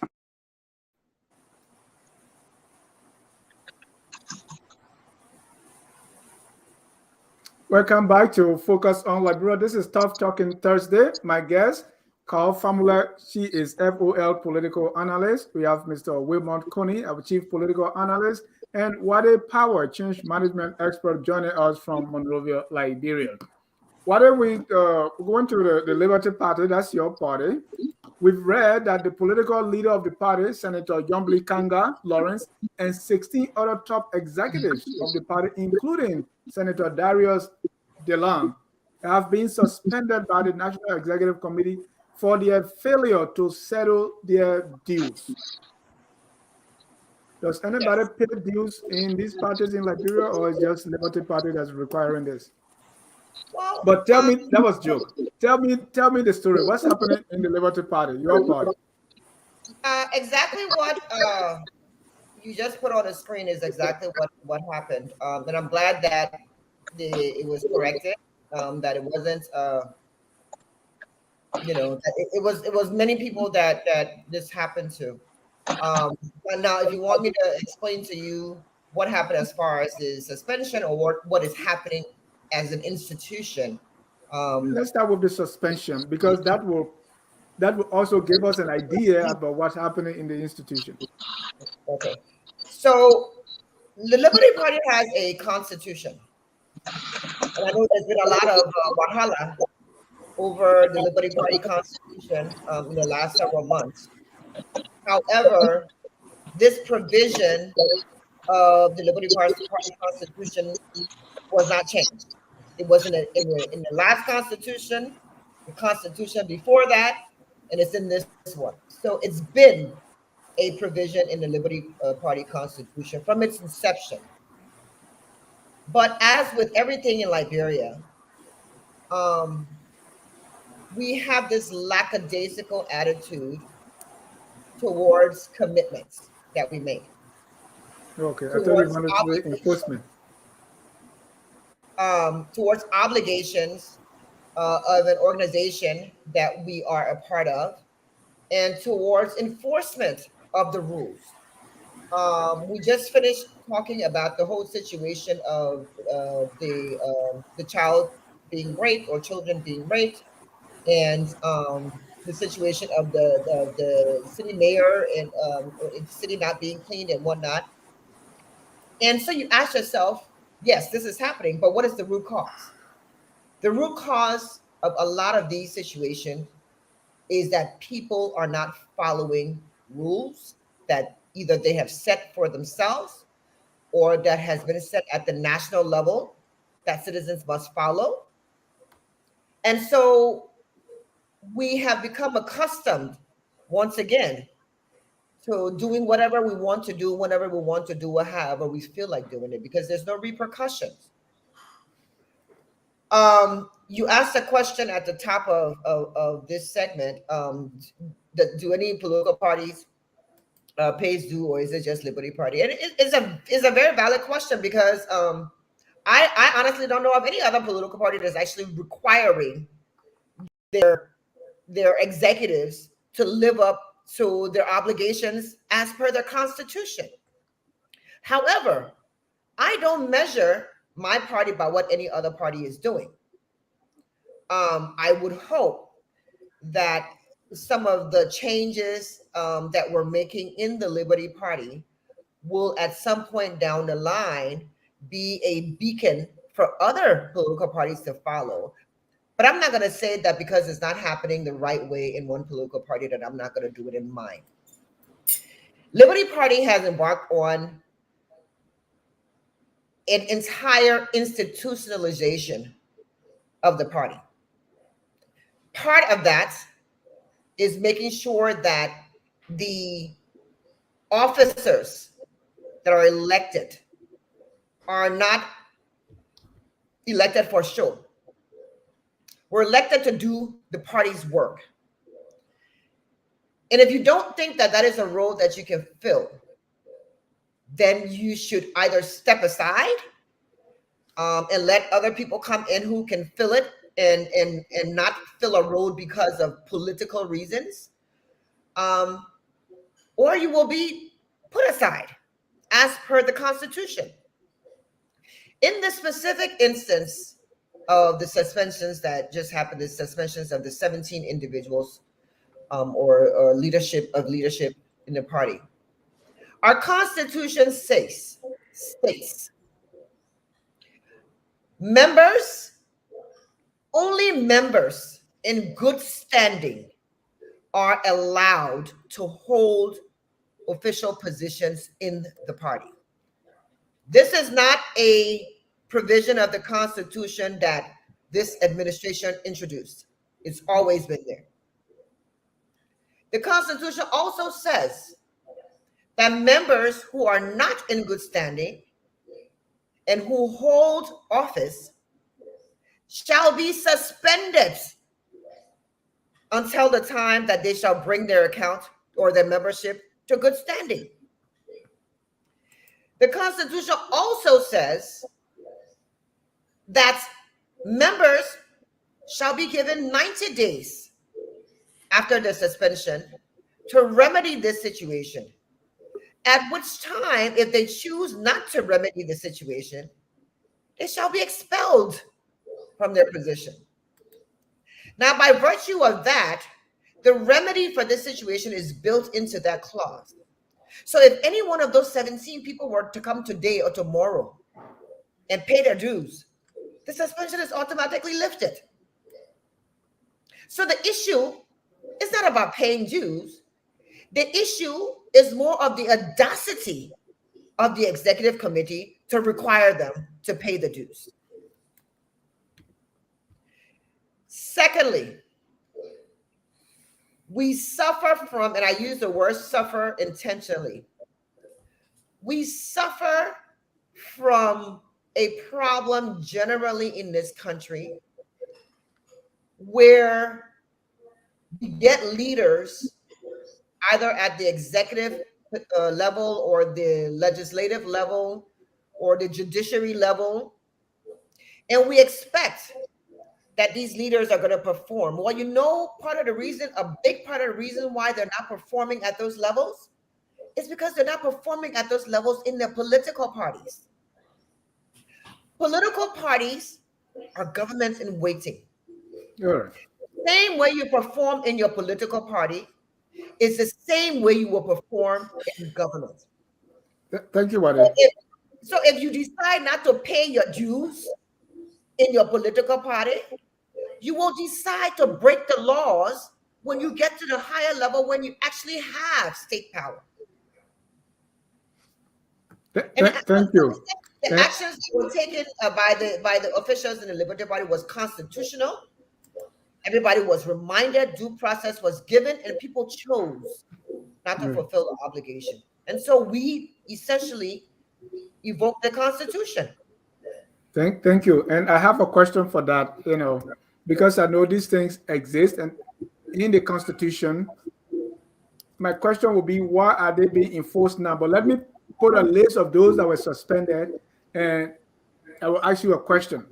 Welcome back to Focus on Liberia. This is Tough Talking Thursday. My guest, Carl Famula, she is FOL political analyst. We have Mr. Wilmot Coney, our chief political analyst, and Wade Power, change management expert, joining us from Monrovia, Liberia. Wade, we going to the Liberty Party, that's your party. We've read that the political leader of the party, Senator Yombli Kanga Lawrence, and 16 other top executives of the party, including Senator Darius DeLong, have been suspended by the National Executive Committee for their failure to settle their dues. Does anybody pay dues in these parties in Liberia, or is just Liberty Party that's requiring this? Well, but tell me, that was a joke. Tell me the story. What's happening in the Liberty Party, your party? Exactly what you just put on the screen is exactly what happened. And I'm glad that it was corrected. That it wasn't, that it was many people that this happened to. But now, if you want me to explain to you what happened as far as the suspension or what is happening as an institution. Let's start with the suspension, because that will also give us an idea about what's happening in the institution. Okay. So the Liberty Party has a constitution. And I know there's been a lot of wahala over the Liberty Party Constitution in the last several months. However, this provision of the Liberty Party Constitution was not changed. It was in the last Constitution, the Constitution before that, and it's in this one. So it's been a provision in the Liberty Party Constitution from its inception. But as with everything in Liberia, we have this lackadaisical attitude towards commitments that we make. Okay, I thought you wanted to say enforcement. Towards obligations of an organization that we are a part of, and towards enforcement of the rules. We just finished talking about the whole situation of the child being raped or children being raped, and the situation of the city mayor and the city not being cleaned and whatnot. And so you ask yourself, yes, this is happening, but what is the root cause? The root cause of a lot of these situations is that people are not following rules that either they have set for themselves or that has been set at the national level that citizens must follow. And so we have become accustomed, once again, to doing whatever we want to do, whenever we want to do it, however we feel like doing it, because there's no repercussions. You asked a question at the top of this segment, do any political parties pays due, or is it just Liberty Party? And it's a very valid question, because I honestly don't know of any other political party that's actually requiring their executives to live up to their obligations as per their constitution. However, I don't measure my party by what any other party is doing. I would hope that some of the changes that we're making in the Liberty Party will at some point down the line be a beacon for other political parties to follow. But I'm not going to say that because it's not happening the right way in one political party that I'm not going to do it in mine. Liberty Party has embarked on an entire institutionalization of the party. Part of that is making sure that the officers that are elected are not elected for show. We're elected to do the party's work. And if you don't think that that is a role that you can fill, then you should either step aside and let other people come in who can fill it and not fill a role because of political reasons, or you will be put aside as per the Constitution. In the specific instance of the suspensions that just happened, the suspensions of the 17 individuals or leadership in the party, our Constitution states only members in good standing are allowed to hold official positions in the party. This is not a provision of the Constitution that this administration introduced. It's always been there. The Constitution also says that members who are not in good standing and who hold office shall be suspended until the time that they shall bring their account or their membership to good standing. The Constitution also says that members shall be given 90 days after the suspension to remedy this situation, at which time, if they choose not to remedy the situation, they shall be expelled from their position. Now, by virtue of that, the remedy for this situation is built into that clause. So if any one of those 17 people were to come today or tomorrow and pay their dues, the suspension is automatically lifted. So the issue is not about paying dues. The issue is more of the audacity of the executive committee to require them to pay the dues. Secondly, we suffer from, and I use the word suffer intentionally, we suffer from a problem generally in this country where we get leaders either at the executive level or the legislative level or the judiciary level, and we expect that these leaders are going to perform. Well, you know, a big part of the reason why they're not performing at those levels is because they're not performing at those levels in their political parties. Political parties are governments in waiting. Sure. Same way you perform in your political party is the same way you will perform in government. Thank you, Wade. So if you decide not to pay your dues in your political party, you will decide to break the laws when you get to the higher level, when you actually have state power. Thank you. The actions that were taken by the officials in the Liberty Party was constitutional. Everybody was reminded, due process was given, and people chose not to fulfill the obligation. And so we essentially evoked the Constitution. Thank you. And I have a question for that, because I know these things exist and in the Constitution. My question will be, why are they being enforced now? But let me put a list of those that were suspended, and I will ask you a question.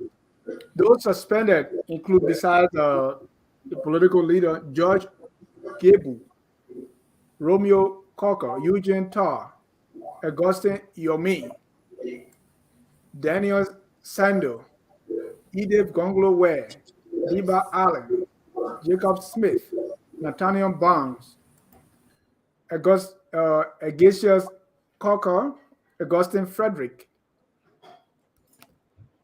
Those suspended include, besides the political leader, George Gebu, Romeo Cocker, Eugene Tarr, Augustine Yomi, Daniel Sando, Edith Gonglo Ware, Liba Allen, Jacob Smith, Nathaniel Barnes, Augustus Cocker, Augustine Frederick,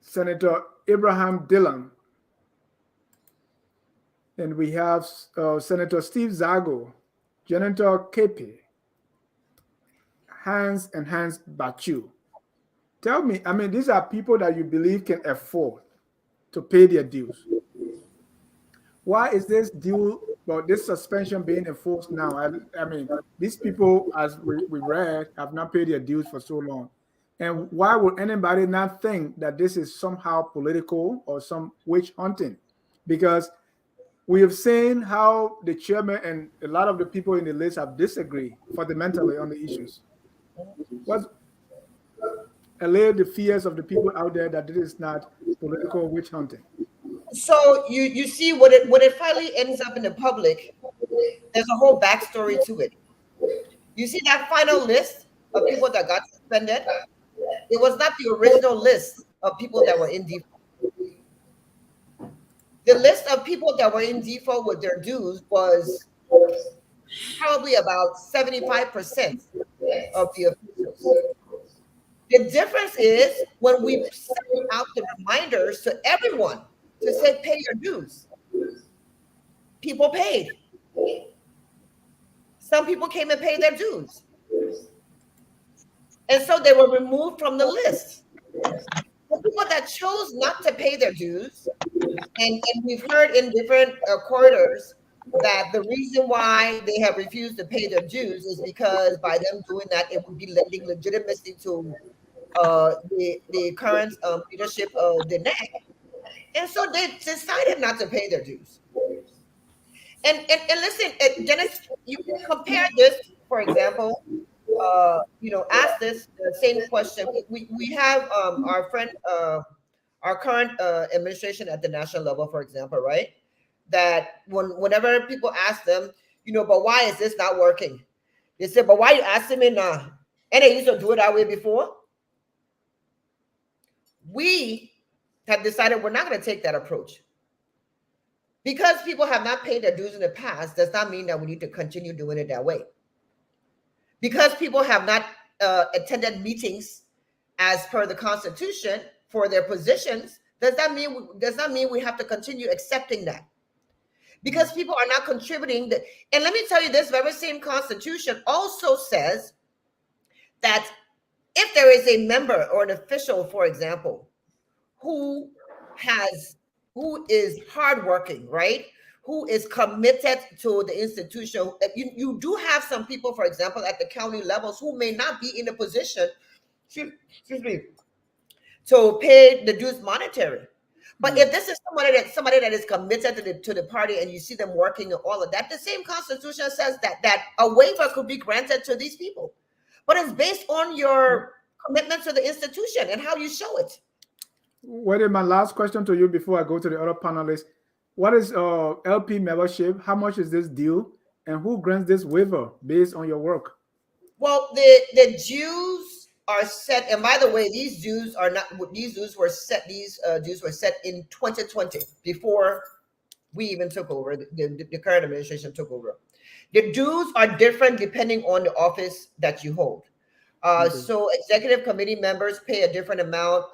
Senator Abraham Dillon, and we have Senator Steve Zago, Senator Kepi, Hans Bachu. Tell me, these are people that you believe can afford to pay their dues. Why is this this suspension being enforced now? These people, as we read, have not paid their dues for so long. And why would anybody not think that this is somehow political or some witch hunting? Because we have seen how the chairman and a lot of the people in the list have disagreed fundamentally on the issues. What allay the fears of the people out there that this is not political witch hunting? So you see when it finally ends up in the public, there's a whole backstory to it. You see that final list of people that got suspended? It was not the original list of people that were in default. The list of people that were in default with their dues was probably about 75% of the officials. The difference is when we sent out the reminders to everyone to say, pay your dues. People paid. Some people came and paid their dues. And so they were removed from the list. The people that chose not to pay their dues, and we've heard in different corridors that the reason why they have refused to pay their dues is because by them doing that, it would be lending legitimacy to the current leadership of the NAC. And so they decided not to pay their dues. And listen, Dennis, you can compare this, for example, ask this same question. We have our friend, our current administration at the national level, for example, right? That whenever people ask them, but why is this not working? They say, but why you asking me now? And they used to do it that way before. We have decided we're not going to take that approach. Because people have not paid their dues in the past does not mean that we need to continue doing it that way. Because people have not attended meetings as per the Constitution for their positions, does not mean we have to continue accepting that. because people are not contributing. And let me tell you, this very same constitution also says that if there is a member or an official, for example, who is hardworking, right? Who is committed to the institution. You do have some people, for example, at the county levels who may not be in a position, excuse me, to pay the dues monetary. But if this is somebody that is committed to the party, and you see them working and all of that, the same constitution says that a waiver could be granted to these people. But it's based on your commitment to the institution and how you show it. Wait, my last question to you before I go to the other panelists. What is LP membership? How much is this due? And who grants this waiver based on your work? Well, the dues are set, and by the way, these dues were set in 2020, before we even took over, the current administration took over. The dues are different depending on the office that you hold. So executive committee members pay a different amount.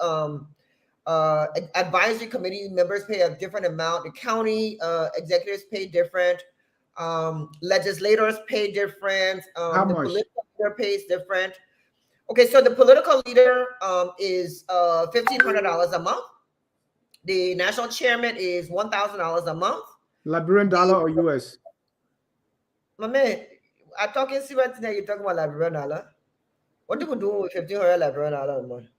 Advisory committee members pay a different amount. The county executives pay different. Legislators pay different. How the much? Political leader pays different. Okay, so the political leader is $1,500 a month. The national chairman is $1,000 a month. Liberian dollar or US? My man, I'm talking serious now. You're talking about Liberian dollar. What do we do with $1,500 Liberian dollar a month?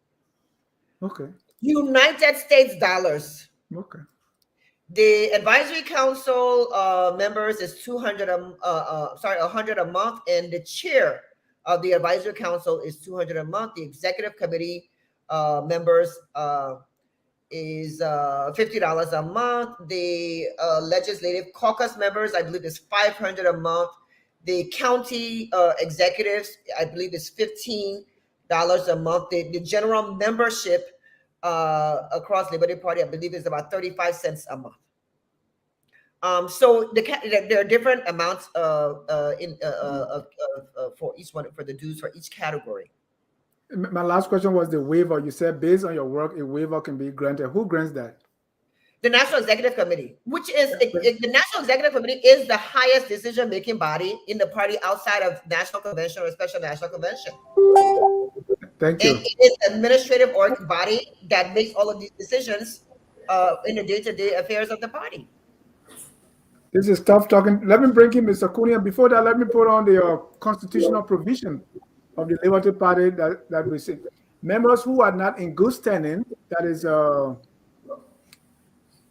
Okay. United States dollars. Okay. The advisory council members is $100 a month, and the chair of the advisory council is $200 a month. The executive committee members is $50 a month. The legislative caucus members, I believe, is $500 a month. The county executives, I believe, is $15 a month. The general membership across Liberty Party, I believe, is about 35 cents a month. So there are different amounts for each one, for the dues for each category. My last question was the waiver. You said based on your work, a waiver can be granted. Who grants that? The National Executive Committee, which is the National Executive Committee, is the highest decision-making body in the party outside of National Convention or Special National Convention. Thank you. And it is an administrative body that makes all of these decisions in the day-to-day affairs of the party. This is tough talking. Let me bring in Mr. Cooney. And before that, let me put on the constitutional provision of the Liberty Party that we see. Members who are not in good standing, that is,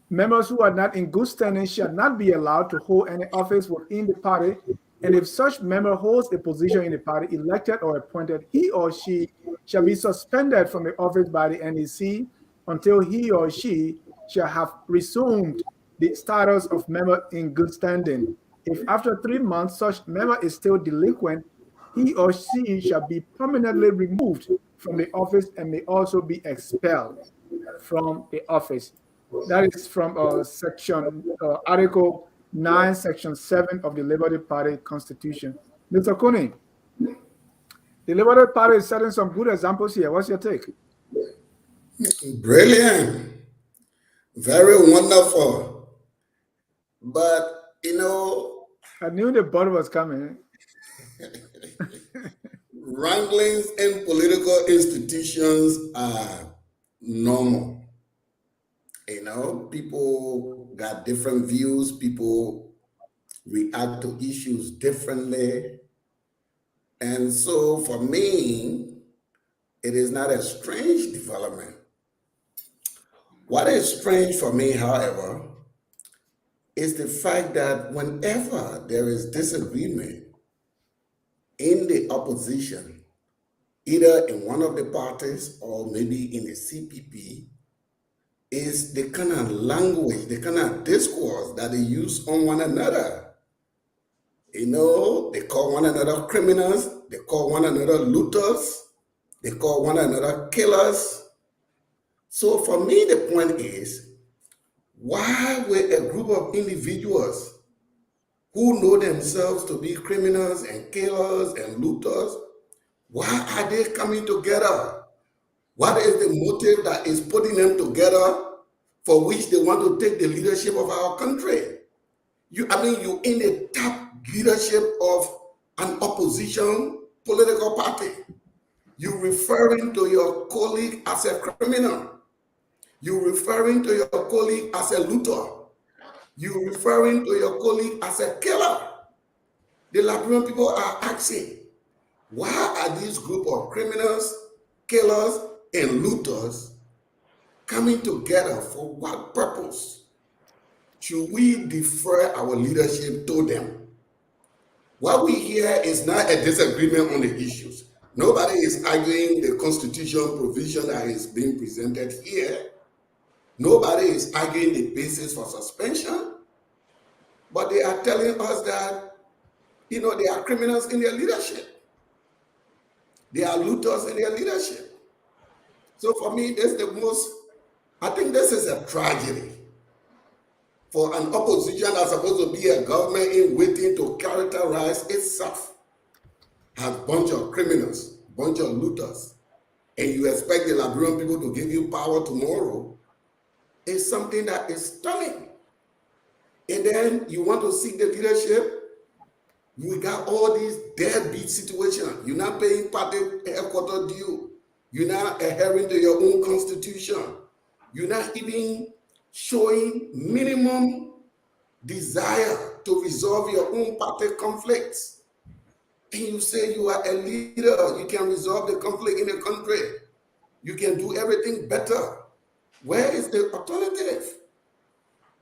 members who are not in good standing shall not be allowed to hold any office within the party. And if such member holds a position in the party, elected or appointed, he or she shall be suspended from the office by the NEC until he or she shall have resumed the status of member in good standing. If after 3 months such member is still delinquent, he or she shall be permanently removed from the office and may also be expelled from the office. That is from Article 9, Section 7 of the Liberty Party Constitution. Mr. Cooney, the Liberty Party is setting some good examples here. What's your take? Brilliant. Very wonderful. But, you know, I knew the ball was coming. wranglings in political institutions are normal. You know, people got different views. People react to issues differently. And so for me, it is not a strange development. What is strange for me, however, is the fact that whenever there is disagreement in the opposition, either in one of the parties or maybe in the CPP, is the kind of language, the kind of discourse that they use on one another. You know, they call one another criminals, they call one another looters, they call one another killers. So for me, the point is, why will a group of individuals who know themselves to be criminals and killers and looters, why are they coming together? What is the motive that is putting them together for which they want to take the leadership of our country? You in the top leadership of an opposition political party. You referring to your colleague as a criminal. You referring to your colleague as a looter. You referring to your colleague as a killer. The Liberian people are asking, why are these group of criminals, killers, and looters coming together? For what purpose? Should we defer our leadership to them? What we hear is not a disagreement on the issues. Nobody is arguing the constitutional provision that is being presented here. Nobody is arguing the basis for suspension. But they are telling us that, they are criminals in their leadership. They are looters in their leadership. So for me, I think this is a tragedy for an opposition that's supposed to be a government in waiting to characterize itself as a bunch of criminals, bunch of looters, and you expect the Liberian people to give you power tomorrow, is something that is stunning. And then you want to seek the leadership, you got all these deadbeat situations. You're not paying party headquarters due. You're not adhering to your own constitution. You're not even showing minimum desire to resolve your own party conflicts. And you say you are a leader. You can resolve the conflict in the country. You can do everything better. Where is the alternative?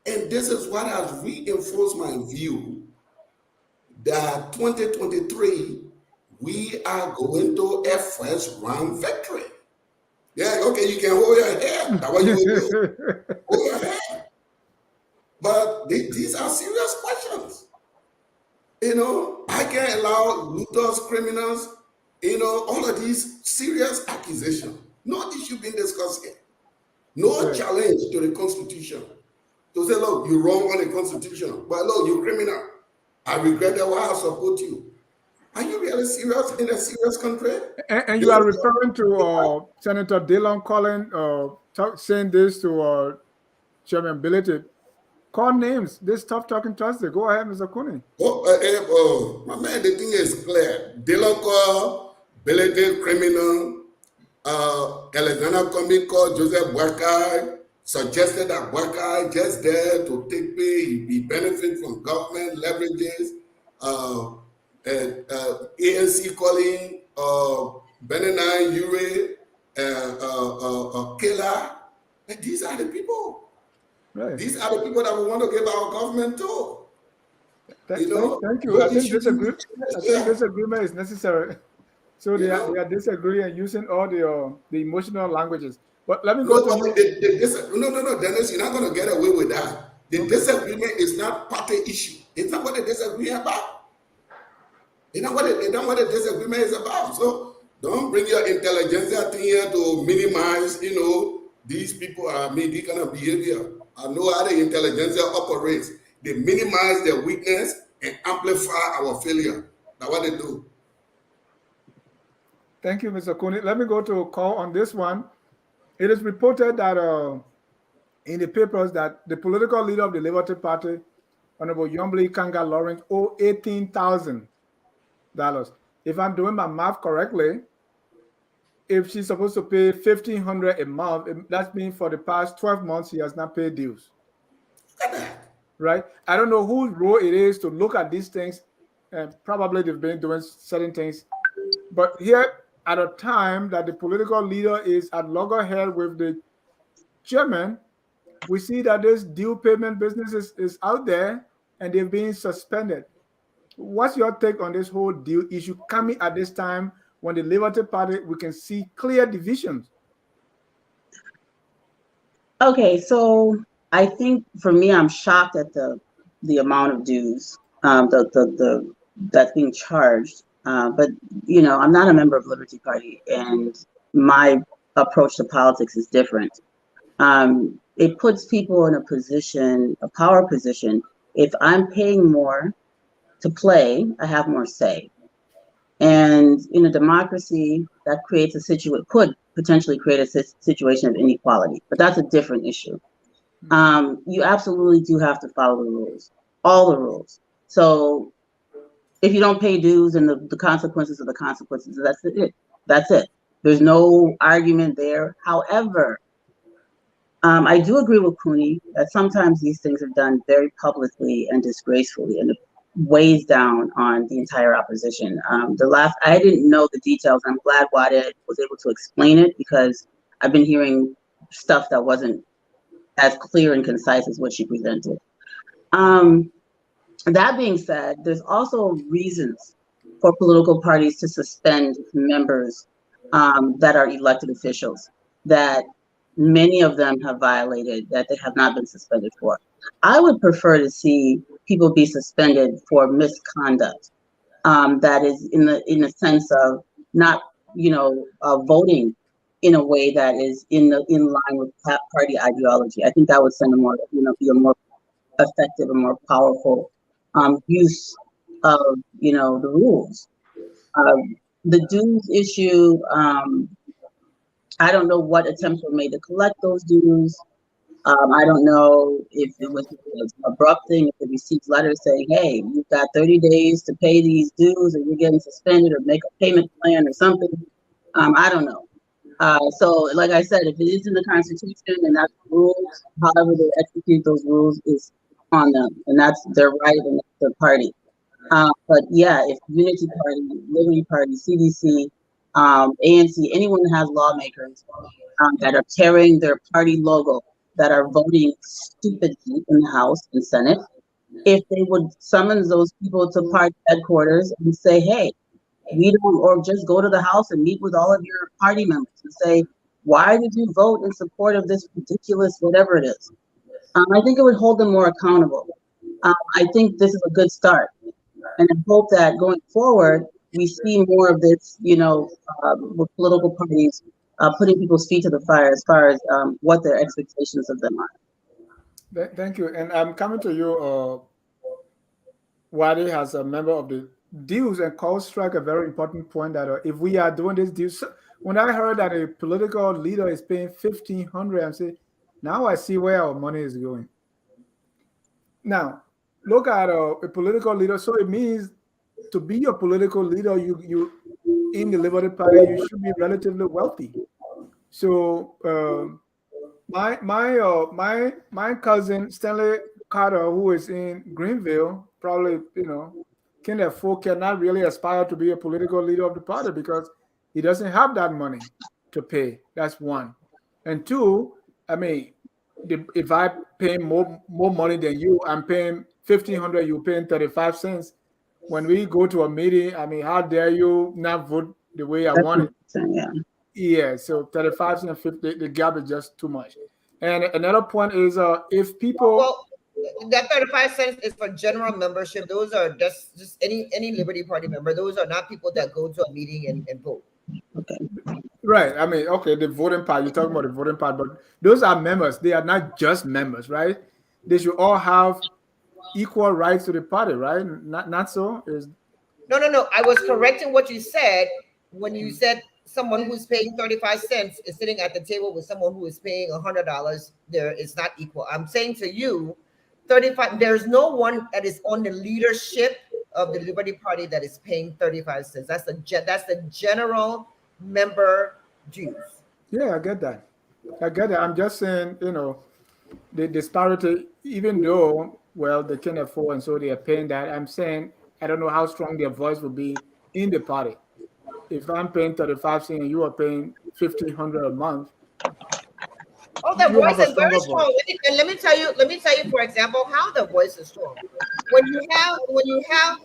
And this is what has reinforced my view that 2023, we are going to a first round victory. Yeah, okay, you can hold your head. That's what you will do. Hold your head. But these are serious questions. I can't allow looters, criminals, all of these serious accusations. No issue being discussed here. No challenge to the Constitution. To say, look, you're wrong on the Constitution, but look, you're criminal. I regret that why I support you. Are you really serious in a serious country? And you are referring to Senator Dillon Collins saying this to Chairman Billity. Call names. This tough talking Thursday. Go ahead, Mr. Cooney. My man, the thing is clear. Dillon called Billity criminal. Alexander Comey called Joseph Boakai, suggested that Boakai just there to take pay, he benefit from government leverages. ANC calling Benani Ure killer. And these are the people. Right. These are the people that we want to give our government to. Thank you. I think disagreement is necessary. So they are disagreeing and using all the emotional languages. But let me go to you. No, Dennis, you're not going to get away with that. The disagreement is not party issue. It's not what the disagreement about. It's not what the disagreement is about. So don't bring your intelligentsia thing here to minimize, these people this kind of behavior. I know how the intelligentsia operates. They minimize their weakness and amplify our failure. That's what they do. Thank you, Mr. Cooney. Let me go to a call on this one. It is reported that in the papers that the political leader of the Liberty Party, Honorable Yombli Kanga Lawrence, owe $18,000. If I'm doing my math correctly, if she's supposed to pay $1,500 a month, that means for the past 12 months he has not paid dues. Right? I don't know whose role it is to look at these things, and probably they've been doing certain things. But here, at a time that the political leader is at loggerhead with the chairman, we see that this due payment business is out there and they're being suspended. What's your take on this whole due issue coming at this time when the Liberty Party, we can see clear divisions? Okay, so I think for me, I'm shocked at the amount of dues that's being charged. But I'm not a member of Liberty Party, and my approach to politics is different. It puts people in a power position. If I'm paying more to play, I have more say. And in a democracy, that could potentially create a situation of inequality, but that's a different issue. You absolutely do have to follow the rules. all the rules. So if you don't pay dues, and the consequences are the consequences, that's it. That's it. There's no argument there. However, I do agree with Cooney that sometimes these things are done very publicly and disgracefully, and it weighs down on the entire opposition. I didn't know the details. I'm glad Wade was able to explain it, because I've been hearing stuff that wasn't as clear and concise as what she presented. That being said, there's also reasons for political parties to suspend members that are elected officials that many of them have violated, that they have not been suspended for. I would prefer to see people be suspended for misconduct that is in the sense of not, voting in a way that is in line with party ideology. I think that would send be a more effective and more powerful use of the rules. The dues issue, I don't know what attempts were made to collect those dues. I don't know if it was an abrupt thing, if they received letters saying, hey, you've got 30 days to pay these dues, or you're getting suspended, or make a payment plan or something. I don't know. So like I said, if it is in the Constitution and that's the rules, however they execute those rules is on them, and that's their right and that's their party. But yeah, if Unity Party, Liberty Party, CDC, ANC, anyone that has lawmakers that are carrying their party logo, that are voting stupidly in the House and Senate, if they would summons those people to party headquarters and say, hey, or just go to the House and meet with all of your party members and say, why did you vote in support of this ridiculous whatever it is? I think it would hold them more accountable. I think this is a good start. And I hope that going forward, we see more of this, with political parties putting people's feet to the fire as far as what their expectations of them are. Thank you. And I'm coming to you, Wade, as a member of the dues, and Cole struck a very important point that if we are doing this dues, when I heard that a political leader is paying $1,500, I'm saying, now I see where our money is going. Now, look at a political leader. So it means to be a political leader, you in the Liberty Party, you should be relatively wealthy. So my cousin Stanley Carter, who is in Greenville, probably cannot really aspire to be a political leader of the party because he doesn't have that money to pay. That's one. And two, I mean, if I pay more money than you, I'm paying $1,500, you're paying 35 cents. When we go to a meeting, I mean, how dare you not vote the way I want it? Yeah, so 35 cents and 50, the gap is just too much. And another point is if people... Well, that 35 cents is for general membership. Those are just any Liberty Party member. Those are not people that go to a meeting and vote. Okay. Right. I mean, okay, the voting part, you're talking about the voting part, but those are members. They are not just members, right? They should all have equal rights to the party, right? Not so? No. I was correcting what you said when you said someone who's paying 35 cents is sitting at the table with someone who is paying $100. There, it's not equal. I'm saying to you, 35. There's no one that is on the leadership of the Liberty Party that is paying 35 cents. That's the general member dues. Yeah, I get that. I'm just saying, the disparity, even though, well, they can afford and so they are paying that. I'm saying, I don't know how strong their voice will be in the party. If I'm paying 35 cents and you are paying $1,500 a month. Oh, the voice is very strong. And let me tell you, for example, how the voice is strong. When you have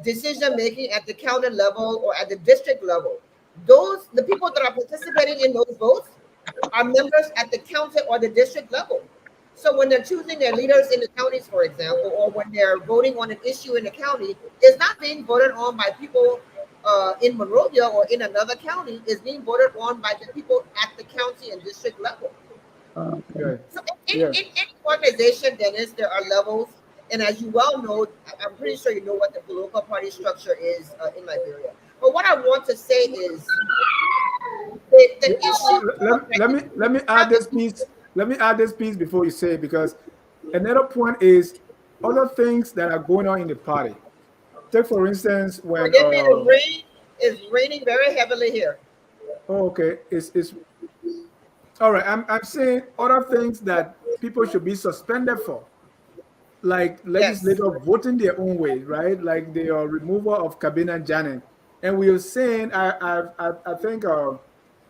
decision making at the county level or at the district level, the people that are participating in those votes are members at the county or the district level. So when they're choosing their leaders in the counties, for example, or when they're voting on an issue in the county, it's not being voted on by people in Monrovia or in another county. It's being voted on by the people at the county and district level. Okay. So in any organization, Dennis, there are levels. And as you well know, I'm pretty sure you know what the political party structure is in Liberia. But what I want to say is the issue. Let me add this piece. Let me add this piece before you say it, because Another point is other things that are going on in the party. Take for instance when Forgive me, the rain is raining very heavily here. oh, okay, it's all right. I'm saying other things that people should be suspended for, like Yes. legislators voting their own way, right? Like the removal of Kabina Janet, and we were saying, I think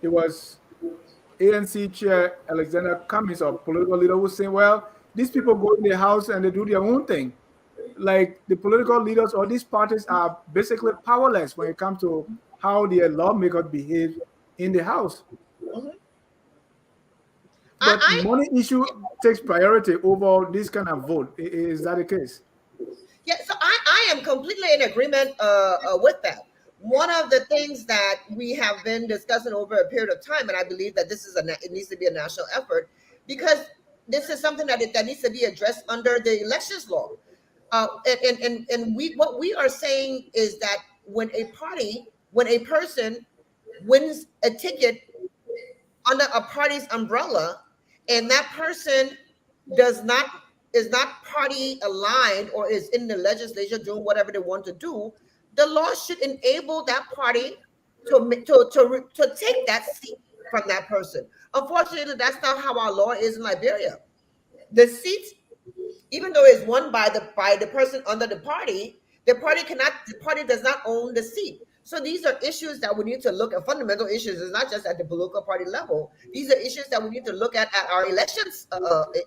it was ANC chair Alexander Cummings, or political leader, was saying, well, these people go in the house and they do their own thing. Like the political leaders or these parties are basically powerless when it comes to how their lawmakers behave in the house. Mhm. But I money issue takes priority over this kind of vote. Is that the case? Yeah, so I am completely in agreement with that. One of the things that we have been discussing over a period of time, and I believe that this is it needs to be a national effort, because this is something that needs to be addressed under the elections law. And we what we are saying is that when a person wins a ticket under a party's umbrella, and that person does not is not party aligned or is in the legislature doing whatever they want to do, the law should enable that party to take that seat from that person. Unfortunately, that's not how our law is in Liberia. The seat, even though it's won by the person under the party does not own the seat. So these are issues that we need to look at. Fundamental issues. It's not just at the political party level. These are issues that we need to look at our elections,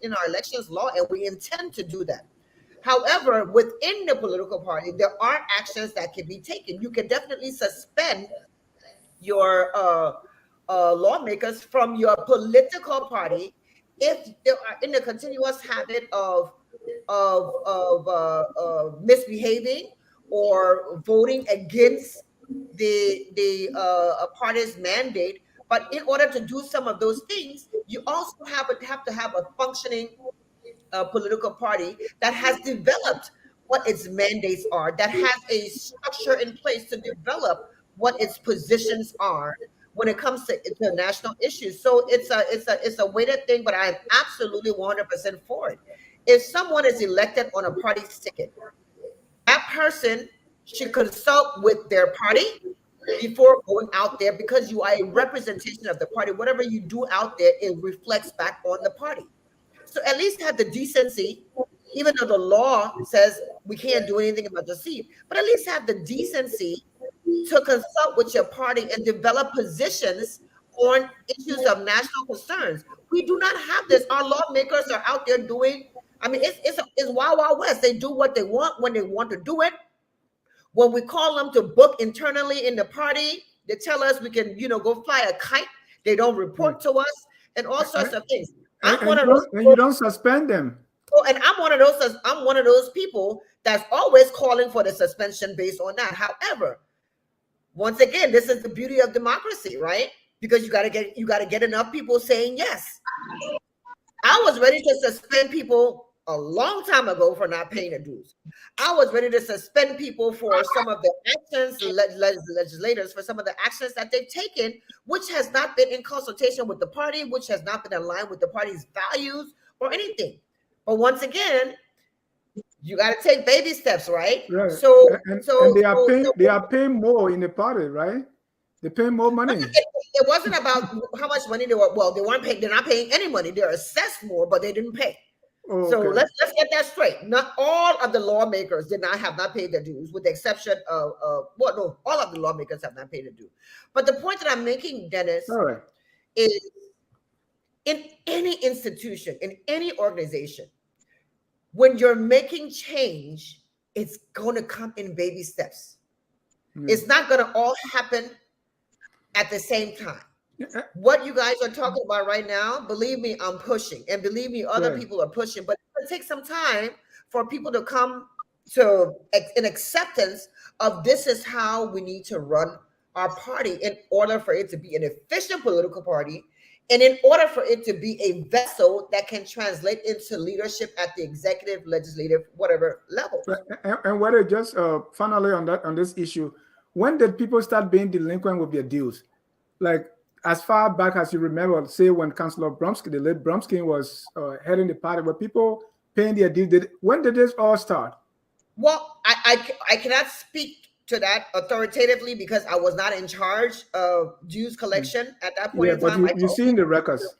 in our elections law, and we intend to do that. However, within the political party, there are actions that can be taken. You can definitely suspend your lawmakers from your political party if they are in a continuous habit of misbehaving or voting against the party's mandate. But in order to do some of those things, you also have to have a functioning political party that has developed what its mandates are, that has a structure in place to develop what its positions are when it comes to national issues. So it's a weighted thing, but I'm absolutely 100% for it. If someone is elected on a party's ticket, that person should consult with their party before going out there, because you are a representation of the party. Whatever you do out there, it reflects back on the party. So at least have the decency, even though the law says we can't do anything about the seat, but at least have the decency to consult with your party and develop positions on issues of national concerns. We do not have this. Our lawmakers are out there doing, I mean, it's wild, wild west. They do what they want when they want to do it. When we call them to book internally in the party, they tell us we can, go fly a kite. They don't report to us and all sorts of things. I'm one of those people, and you don't suspend them. and I'm one of those people that's always calling for the suspension based on that. However, once again, this is the beauty of democracy, right? Because you got to get enough people saying yes. I was ready to suspend people a long time ago for not paying their dues. I was ready to suspend people for some of the actions, legislators, for some of the actions that they've taken, which has not been in consultation with the party, which has not been aligned with the party's values or anything. But once again, you got to take baby steps, right? Right. So they are paying more in the party, right? They pay more money. It wasn't about how much money they were. Well, they weren't paying. They're not paying any money. They're assessed more, but they didn't pay. Oh, so okay. let's get that straight. Not all of the lawmakers have not paid their dues, with the exception of all of the lawmakers have not paid their dues. But the point that I'm making, Dennis, is in any institution, in any organization, when you're making change, it's going to come in baby steps. It's not going to all happen at the same time. What you guys are talking about right now, believe me, I'm pushing, and believe me, other people are pushing, but it takes some time for people to come to an acceptance of this is how we need to run our party in order for it to be an efficient political party, and in order for it to be a vessel that can translate into leadership at the executive, legislative, whatever level. And whether just finally on this issue, when did people start being delinquent with their dues? Like as far back as you remember, say when Councillor Bromsky, the late Bromsky, was heading the party, were people paying their dues. When did this all start? Well, I cannot speak to that authoritatively because I was not in charge of dues collection at that point in But time. you've seen the records.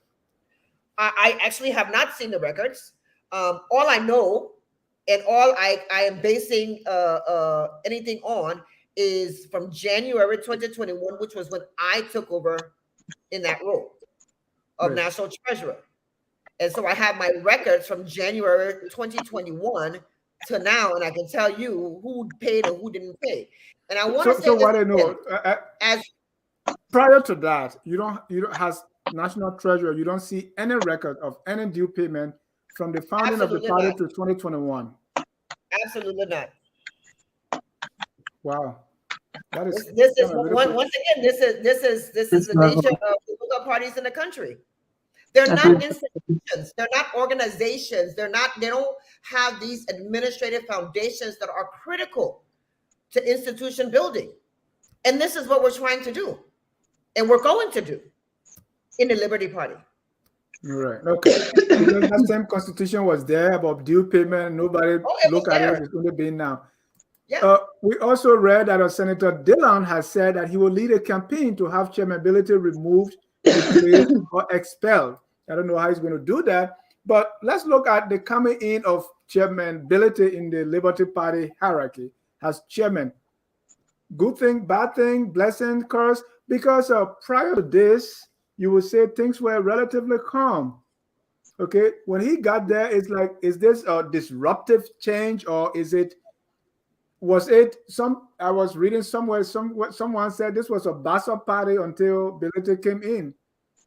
I actually have not seen the records. All I know and all I am basing anything on is from January 2021, which was when I took over in that role of National Treasurer. And so I have my records from January 2021 to now, and I can tell you who paid and who didn't pay. And I want to say, so what I know, as prior to that, you don't as National Treasurer, you don't see any record of any due payment from the founding of the party to 2021. Absolutely not. Wow, that is this is once again. This is the nature of the political parties in the country. They're not institutions. They're not organizations. They don't have these administrative foundations that are critical to institution building. And this is what we're trying to do. And we're going to do in the Liberty Party. Right. Okay. That same constitution was there about due payment. Nobody look at it. It's only been now. Yeah. We also read that Senator Dillon has said that he will lead a campaign to have chairmanability removed, replaced, or expelled. I don't know how he's going to do that, but let's look at the coming in of chairmanability in the Liberty Party hierarchy as chairman. Good thing, bad thing, blessing, curse, because prior to this, you would say things were relatively calm. Okay, when he got there, it's like, is this a disruptive change, or was it I was reading somewhere, someone said this was a backup party until Liberty came in.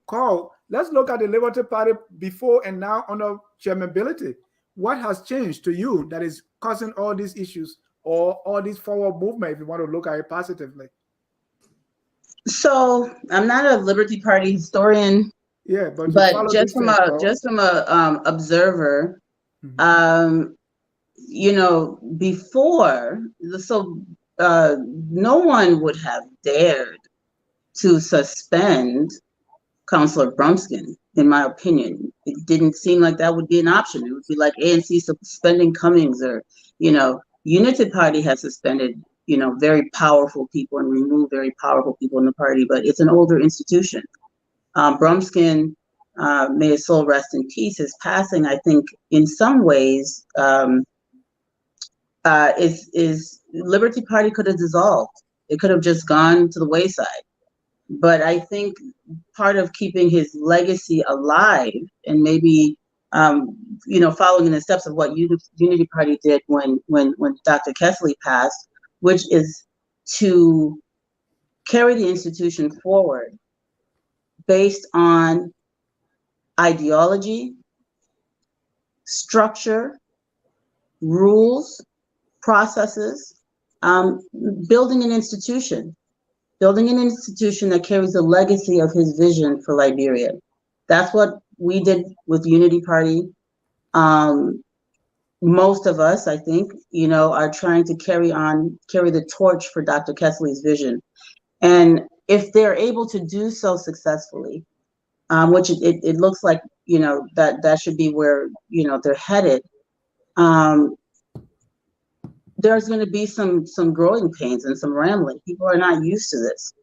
Carl, let's look at the Liberty Party before and now under chairmanability. What has changed to you that is causing all these issues or all this forward movement, if you want to look at it positively? So I'm not a Liberty Party historian. Yeah, but just from a observer, before, no one would have dared to suspend Councilor Brumskin, in my opinion. It didn't seem like that would be an option. It would be like ANC suspending Cummings, or, Unity Party has suspended, very powerful people and removed very powerful people in the party, but it's an older institution. Brumskin, may his soul rest in peace, his passing, I think, in some ways, is Liberty Party could have dissolved. It could have just gone to the wayside. But I think part of keeping his legacy alive, and maybe, following in the steps of what Unity Party did when Dr. Kessley passed, which is to carry the institution forward based on ideology, structure, rules, processes, building an institution that carries the legacy of his vision for Liberia. That's what we did with Unity Party. Most of us, I think, are trying to carry the torch for Dr. Kessley's vision. And if they're able to do so successfully, which it looks like, that should be where, they're headed, there's going to be some growing pains and some rambling. People are not used to this.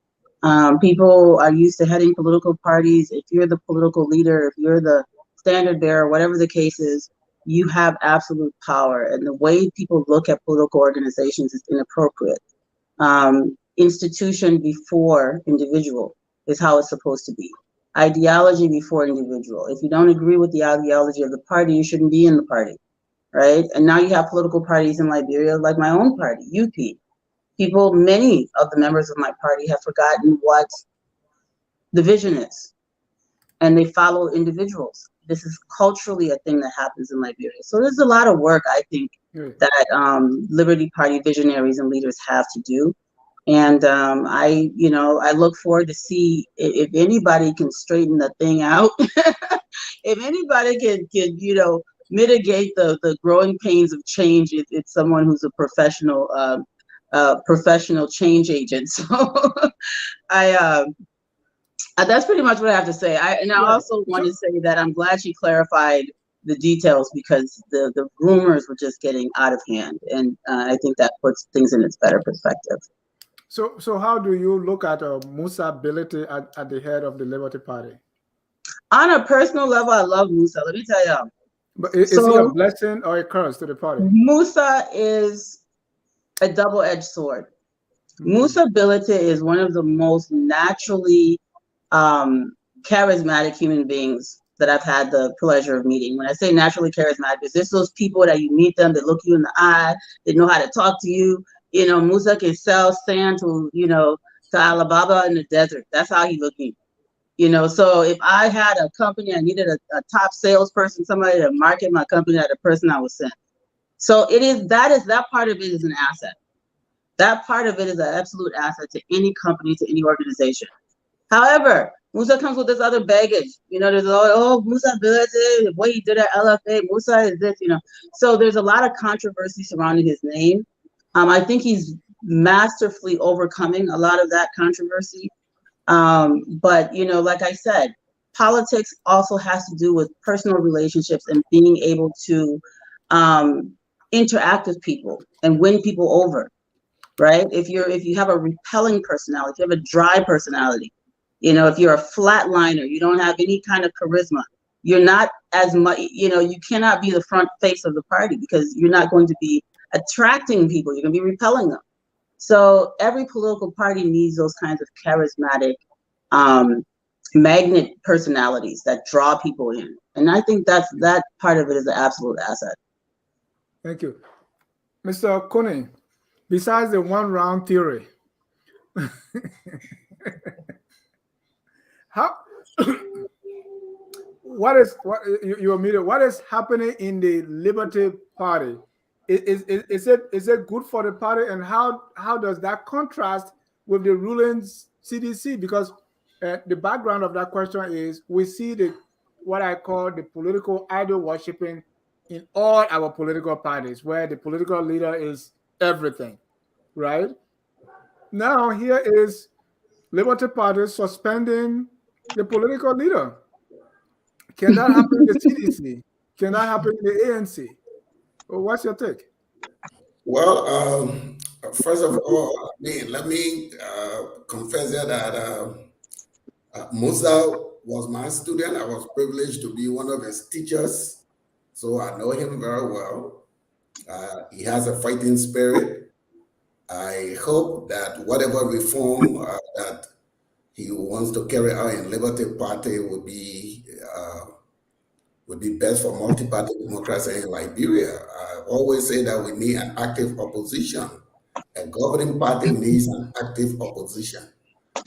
People are used to heading political parties. If you're the political leader, if you're the standard bearer, whatever the case is, you have absolute power. And the way people look at political organizations is inappropriate. Institution before individual is how it's supposed to be. Ideology before individual. If you don't agree with the ideology of the party, you shouldn't be in the party. Right? And now you have political parties in Liberia, like my own party, UP. Many of the members of my party have forgotten what the vision is, and they follow individuals. This is culturally a thing that happens in Liberia. So there's a lot of work, I think, that Liberty Party visionaries and leaders have to do. And I look forward to see if anybody can straighten the thing out. If anybody can mitigate the growing pains of change, it's someone who's a professional change agent. So that's pretty much what I have to say. I also want to say that I'm glad she clarified the details because the rumors were just getting out of hand, and I think that puts things in its better perspective. So how do you look at Musa's ability at the head of the Liberty Party? On a personal level, I love Musa. Let me tell you. But is he a blessing or a curse to the party? Musa is a double-edged sword. Musa Bilate is one of the most naturally charismatic human beings that I've had the pleasure of meeting. When I say naturally charismatic, it's just those people that you meet them, they look you in the eye, they know how to talk to you. You know, Musa can sell sand to, to Alibaba in the desert. That's how he looking. So if I had a company, I needed a top salesperson, somebody to market my company, at the person I would send. So that part of it is an asset. That part of it is an absolute asset to any company, to any organization. However, Musa comes with this other baggage. There's Musa Bilate, what he did at LFA, Musa is this, So there's a lot of controversy surrounding his name. I think he's masterfully overcoming a lot of that controversy. But, like I said, politics also has to do with personal relationships and being able to interact with people and win people over, right? If you have a repelling personality, if you have a dry personality, if you're a flatliner, you don't have any kind of charisma, you're not as much, you cannot be the front face of the party because you're not going to be attracting people, you're going to be repelling them. So every political party needs those kinds of charismatic magnet personalities that draw people in. And I think that part of it is an absolute asset. Thank you. Mr. Kone, besides the one round theory, what is happening in the Liberty Party? Is it good for the party, and how does that contrast with the ruling CDC? Because the background of that question is we see what I call the political idol worshiping in all our political parties, where the political leader is everything, right? Now here is Liberty Party suspending the political leader. Can that happen in the CDC? Can that happen in the ANC? What's your take? Well, first of all, let me confess that Musa was my student. I was privileged to be one of his teachers, so I know him very well. He has a fighting spirit. I hope that whatever reform that he wants to carry out in Liberty Party would be best for multi-party democracy in Liberia. I always say that we need an active opposition. A governing party needs an active opposition.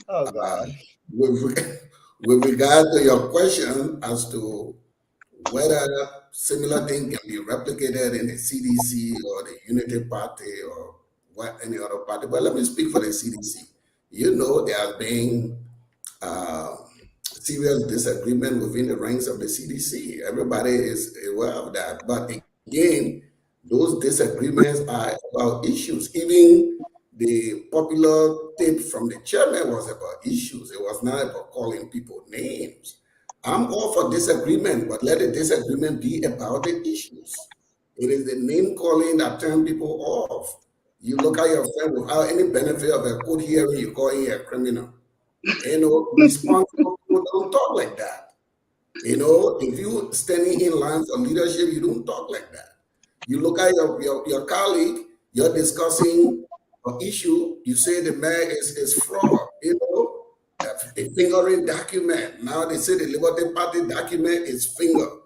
Oh God. With regard to your question as to whether similar thing can be replicated in the CDC or the Unity Party or any other party, but let me speak for the CDC. There has been serious disagreement within the ranks of the CDC. Everybody is aware of that. But again, those disagreements are about issues. Even the popular tape from the chairman was about issues. It was not about calling people names. I'm all for disagreement, but let the disagreement be about the issues. It is the name calling that turns people off. You look at your friend without any benefit of a good hearing, you call him a criminal. Responsible people don't talk like that. If you standing in line for leadership, you don't talk like that. You look at your colleague, you're discussing an issue, you say the man is fraud, a fingering document. Now they say the Liberty Party document is finger.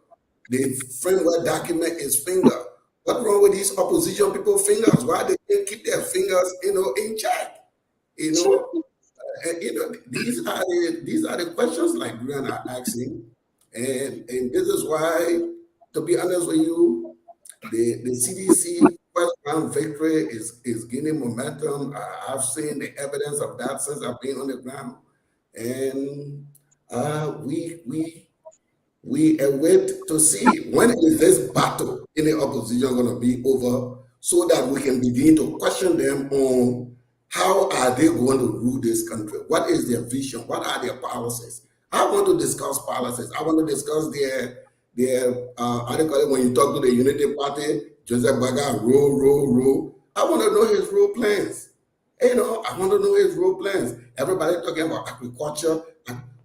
The framework document is finger. What's wrong with these opposition people fingers? Why they can't keep their fingers, in check? These are the questions Liberians are asking, and this is why, to be honest with you, the CDC first round victory is gaining momentum. I've seen the evidence of that since I've been on the ground, and we await to see when is this battle in the opposition going to be over, so that we can begin to question them on how are they going to rule this country? What is their vision? What are their policies? I want to discuss policies. I want to discuss how do you call it, when you talk to the Unity Party, Joseph Baga, row. I want to know his road plans. You know, I want to know his road plans. Everybody talking about agriculture.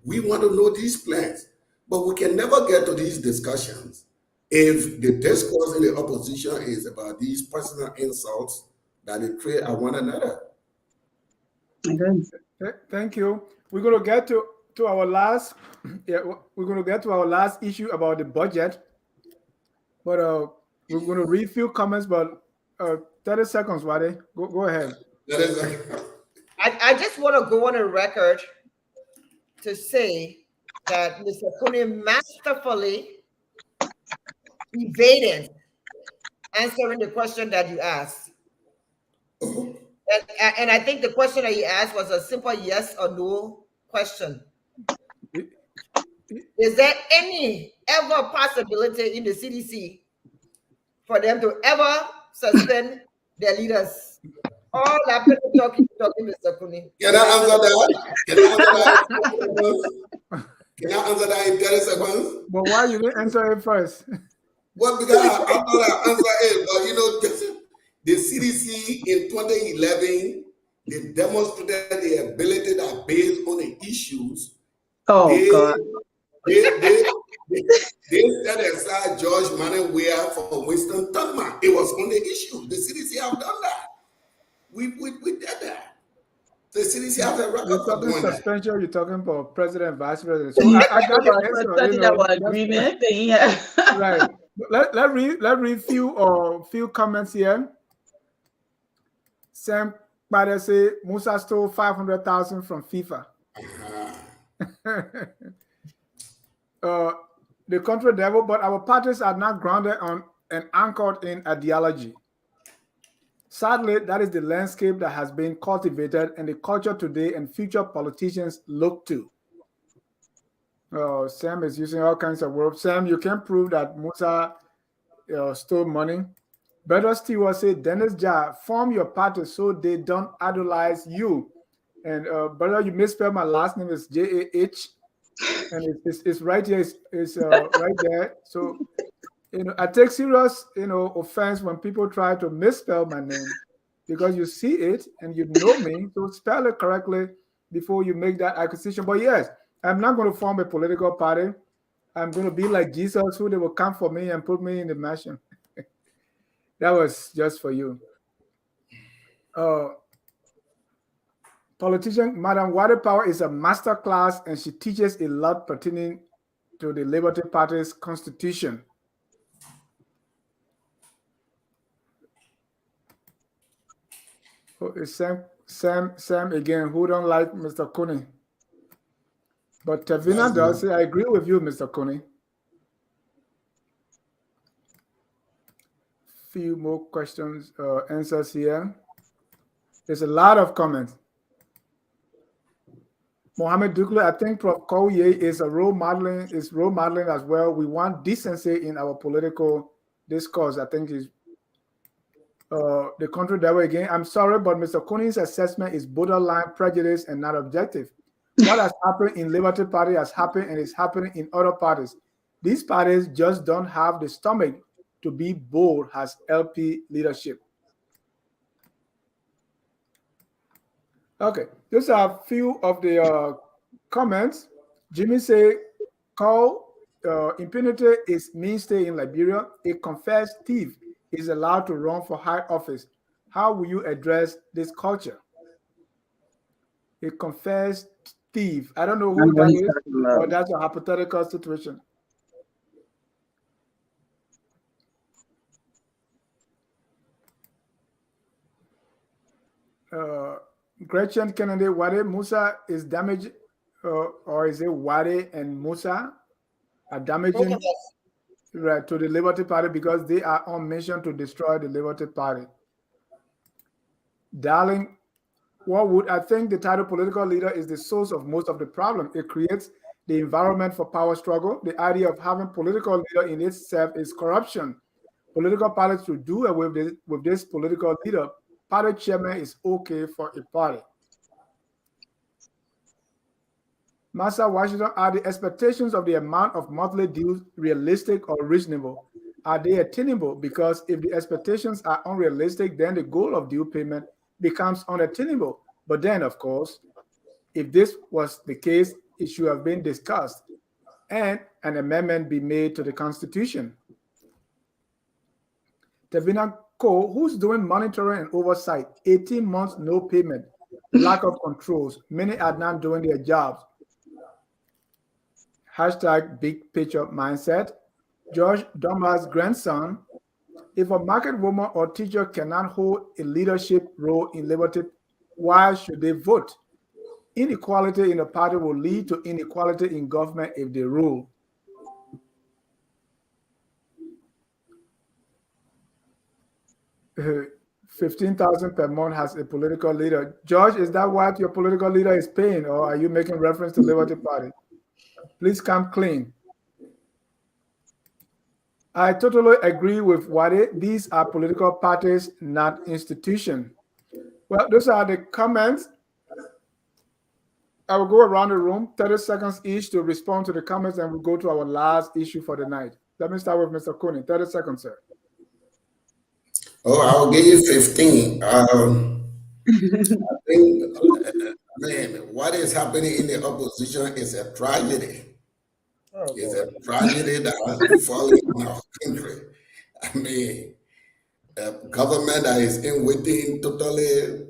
We want to know these plans. But we can never get to these discussions if the discourse in the opposition is about these personal insults that they create at one another. Thank you. We're going to get to our last. Yeah, we're going to get to our last issue about the budget. But we're going to read a few comments. But 30 seconds, Wade. Go ahead. I just want to go on a record to say that Mr. Kuni masterfully evaded answering the question that you asked. And I think the question that you asked was a simple yes or no question. Is there any ever possibility in the CDC for them to ever suspend their leaders? All I've been talking, Mr. Kuni. Can I answer that? Can I answer that in 30 seconds? But why you didn't answer it first? Well, because I thought I answer it, but you know, the CDC in 2011, they demonstrated the ability that based on the issues, God. They set aside George Manawea for Winston Thurman. It was on the issue. The CDC have done that. We did that. The CDC has a record You're for talking doing that. suspension, you're talking about president, vice president. So I got the answer. You know, agreement. Yeah. Right. Let read few comments here. Sam Bada say Musa stole 500,000 from FIFA. The country devil, but our parties are not grounded on and anchored in ideology. Sadly, that is the landscape that has been cultivated and the culture today and future politicians look to. Sam is using all kinds of words. Sam, you can prove that Musa stole money. Brother Stewart said, Dennis Jah, form your party so they don't idolize you. And brother, you misspelled my last name is J-A-H. And it's right here. It's right there. So, you know, I take serious, offense when people try to misspell my name because you see it and you know me. So spell it correctly before you make that acquisition. But yes, I'm not going to form a political party. I'm going to be like Jesus, who they will come for me and put me in the mansion. That was just for you. Politician, Madam Water Power is a master class and she teaches a lot pertaining to the Liberty Party's constitution. Oh, it's Sam again, who don't like Mr. Kuni. But Tavina does say, I agree with you, Mr. Kuni. Few more questions, answers here. There's a lot of comments. Mohammed Duklu, I think Prof. Kouye is role modeling as well. We want decency in our political discourse. I think is the country that way again. I'm sorry, but Mr. Kuni's assessment is borderline prejudice and not objective. What has happened in Liberty Party has happened and is happening in other parties. These parties just don't have the stomach to be bold as LP leadership. Okay, these are a few of the comments. Jimmy say, call impunity is mainstay in Liberia. A confessed thief is allowed to run for high office. How will you address this culture? A confessed thief. I don't know who that is, but that's a hypothetical situation. Gretchen Kennedy, Wade Musa is damaged, or is it Wade and Musa are damaging right, to the Liberty Party because they are on mission to destroy the Liberty Party? Darling, I think the title political leader is the source of most of the problem. It creates the environment for power struggle. The idea of having political leader in itself is corruption. Political parties to do away with this political leader. Party chairman is okay for a party. Massa Washington, are the expectations of the amount of monthly dues realistic or reasonable? Are they attainable? Because if the expectations are unrealistic, then the goal of due payment becomes unattainable. But then, of course, if this was the case, it should have been discussed and an amendment be made to the Constitution. Tavina Ko, who's doing monitoring and oversight? 18 months, no payment, lack of controls. Many are not doing their jobs. Hashtag big picture mindset. George Doma's grandson, if a market woman or teacher cannot hold a leadership role in Liberty, why should they vote? Inequality in the party will lead to inequality in government if they rule. $15,000 per month has a political leader. George, is that what your political leader is paying, or are you making reference to Liberty Party? Please come clean. I totally agree with Wade. These are political parties, not institutions. Well, those are the comments. I will go around the room, 30 seconds each to respond to the comments, and we'll go to our last issue for the night. Let me start with Mr. Cooney. 30 seconds, sir. Oh, I'll give you 15. I think, man, what is happening in the opposition is a tragedy. It's a tragedy that has befallen in our country. I mean, a government that is in within, totally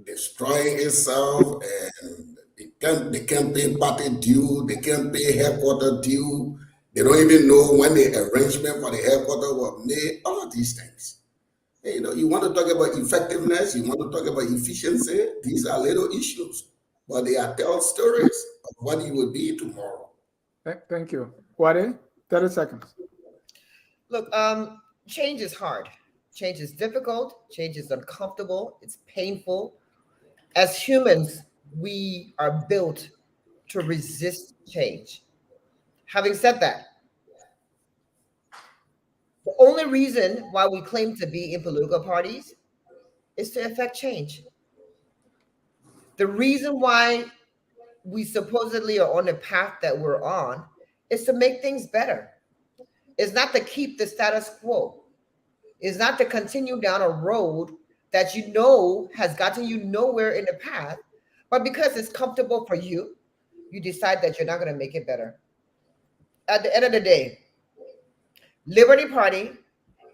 destroying itself, and they can't pay party due, they can't pay headquarter due, they don't even know when the arrangement for the headquarter was made, all of these things. You know, you want to talk about effectiveness, you want to talk about efficiency, these are little issues, but they are tell stories of what you will be tomorrow. Thank you. Wade, 30 seconds. Look, change is hard. Change is difficult. Change is uncomfortable. It's painful. As humans, we are built to resist change. Having said that, the only reason why we claim to be in political parties is to effect change. The reason why we supposedly are on the path that we're on is to make things better. It's not to keep the status quo. It's not to continue down a road that you know has gotten you nowhere in the path, but because it's comfortable for you, you decide that you're not going to make it better. At the end of the day, Liberty Party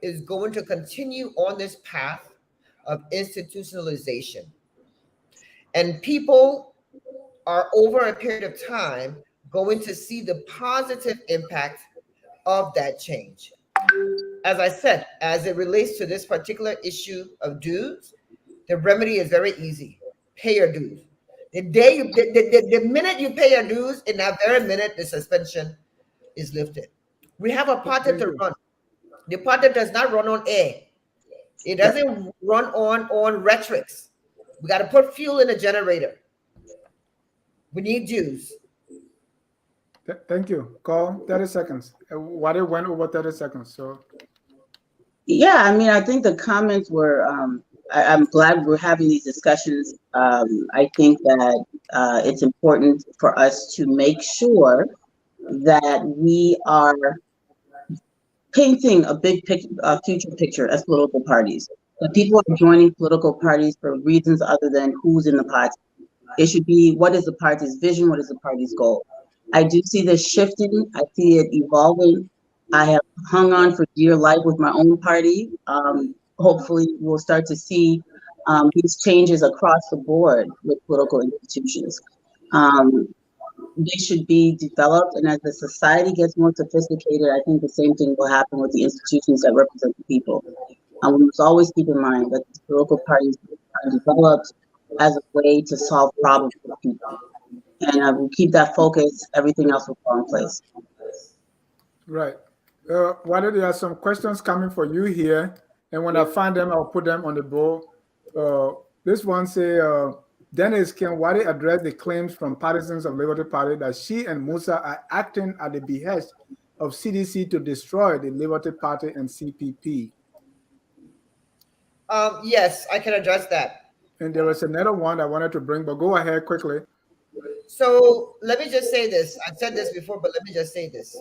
is going to continue on this path of institutionalization. And people are over a period of time going to see the positive impact of that change. As I said, as it relates to this particular issue of dues, the remedy is very easy. Pay your dues. The minute you pay your dues, in that very minute, the suspension is lifted. We have a party to run. The party does not run on air. It doesn't run on rhetorics. We got to put fuel in the generator. We need dues. Thank you. Call 30 seconds. Wade went over 30 seconds. So, yeah, I mean, I think the comments were. I'm glad we're having these discussions. I think that it's important for us to make sure that we are painting a big future picture as political parties. That people are joining political parties for reasons other than who's in the party. It should be, what is the party's vision? What is the party's goal? I do see this shifting. I see it evolving. I have hung on for dear life with my own party. Hopefully we'll start to see these changes across the board with political institutions. They should be developed, and as the society gets more sophisticated, I think the same thing will happen with the institutions that represent the people. We must always keep in mind that these political parties are developed as a way to solve problems for people. And we keep that focus, everything else will fall in place. Right. Wade, there are some questions coming for you here, and when I find them, I'll put them on the board. This one say, Dennis, can Wade address the claims from partisans of Liberty Party that she and Musa are acting at the behest of CDC to destroy the Liberty Party and CPP? Yes, I can address that. And there was another one I wanted to bring, but go ahead quickly. So let me just say this. I've said this before, but let me just say this.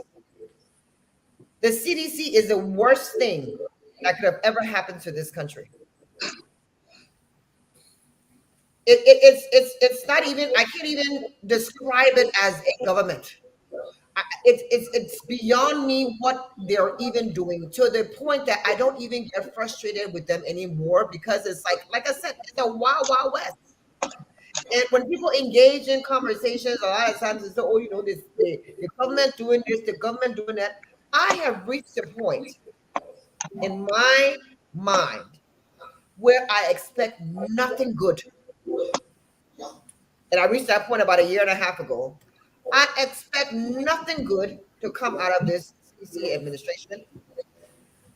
The CDC is the worst thing that could have ever happened to this country. It's not even, I can't even describe it as a government. It's beyond me what they're even doing, to the point that I don't even get frustrated with them anymore, because it's like I said, it's a wild, wild west. And when people engage in conversations, a lot of times it's, oh, you know, this the government doing this, the government doing that. I have reached a point in my mind where I expect nothing good. And I reached that point about 1.5 years ago. I expect nothing good to come out of this CDC administration.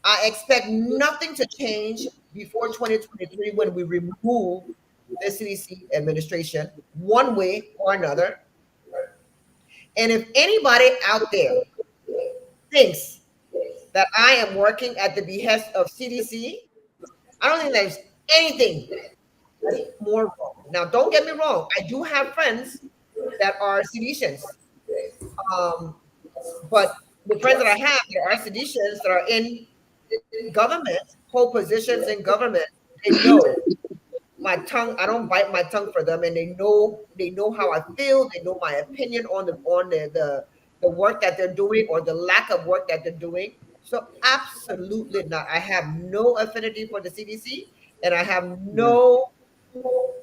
I expect nothing to change before 2023, when we remove the CDC administration one way or another. And if anybody out there thinks that I am working at the behest of CDC, I don't think there's anything more wrong. Now, don't get me wrong. I do have friends that are seditious. But the friends that I have, there are seditious that are in government, hold positions in government. They know my tongue. I don't bite my tongue for them, and they know how I feel. They know my opinion on the work that they're doing, or the lack of work that they're doing. So absolutely not. I have no affinity for the CDC, and I have no.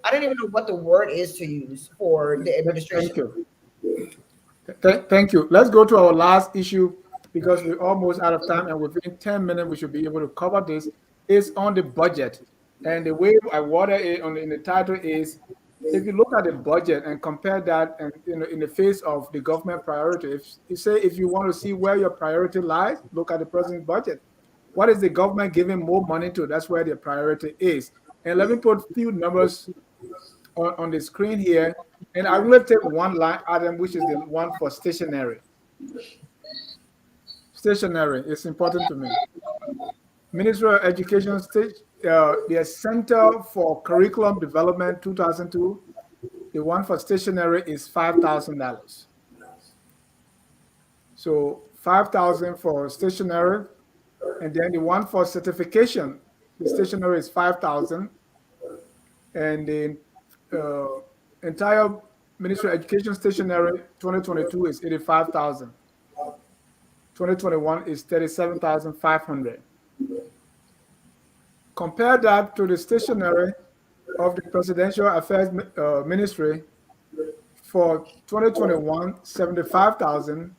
I don't even know what the word is to use for the administration. Thank you. Thank you. Let's go to our last issue, because we're almost out of time, and within 10 minutes we should be able to cover this. It's on the budget. And the way I water it in the title is, if you look at the budget and compare that, and in the face of the government priority, if you want to see where your priority lies, look at the president's budget. What is the government giving more money to? That's where the priority is. And let me put a few numbers on the screen here. And I will take one line item, which is the one for stationery. Stationery is important to me. Ministry of Education, the Center for Curriculum Development 2002, the one for stationery is $5,000. So $5,000 for stationery, and then the one for certification, the stationery is $5,000, and the entire Ministry of Education stationery 2022 is $85,000. 2021 is $37,500. Compare that to the stationery of the Presidential Affairs Ministry for 2021, $75,000.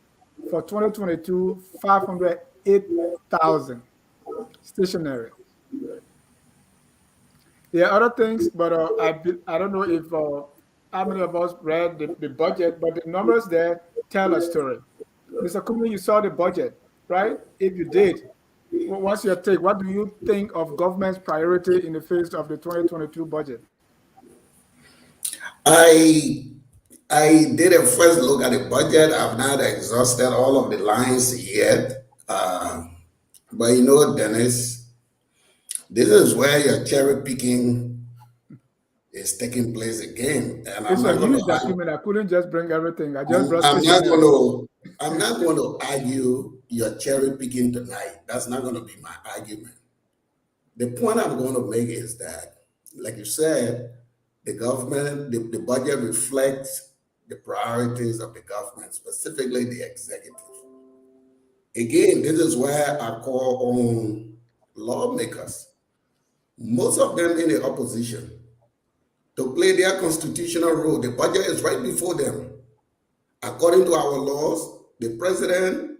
For 2022, $508,000 stationery. There are other things, but I don't know if how many of us read the budget, but the numbers there tell a story. Mr. Kumi, you saw the budget, right? If you did, what's your take? What do you think of government's priority in the face of the 2022 budget? I did a first look at the budget. I've not exhausted all of the lines yet. But you know, Dennis, this is where your cherry picking is taking place again. And it's a huge document. I couldn't just bring everything. I just brought I'm not going to argue your cherry picking tonight. That's not going to be my argument. The point I'm going to make is that, like you said, the government, the budget reflects the priorities of the government, specifically the executive. Again, this is where I call on lawmakers, most of them in the opposition, to play their constitutional role. The budget is right before them. According to our laws, the president,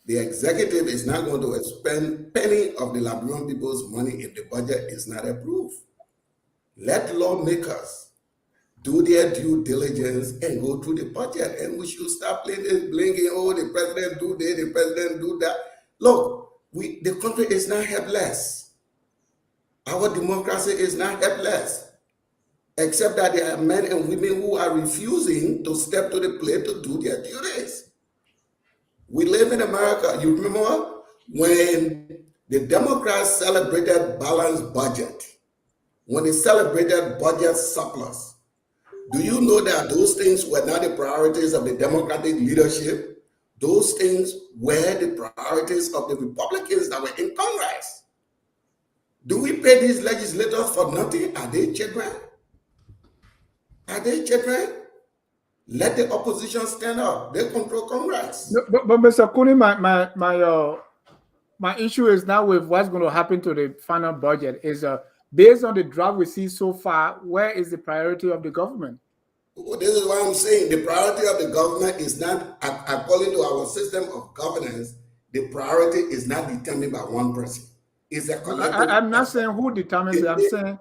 the executive is not going to spend penny of the Liberian people's money if the budget is not approved. Let lawmakers do their due diligence and go through the budget, and we should stop playing this blinking, oh, the president do this, the president do that. Look, the country is not helpless. Our democracy is not helpless, except that there are men and women who are refusing to step to the plate to do their duties. We live in America. You remember when the Democrats celebrated balanced budget, when they celebrated budget surplus, Do you know that those things were not the priorities of the Democratic leadership? Those things were the priorities of the Republicans that were in Congress. Do we pay these legislators for nothing? Are they children? Are they children? Let the opposition stand up. They control Congress. No, but Mr. Kuni, my issue is not with what's going to happen to the final budget. Is based on the draft we see so far, where is the priority of the government? This is what I'm saying. The priority of the government is not, according to our system of governance, the priority is not determined by one person. It's a collective. I'm not saying who determines it. I'm saying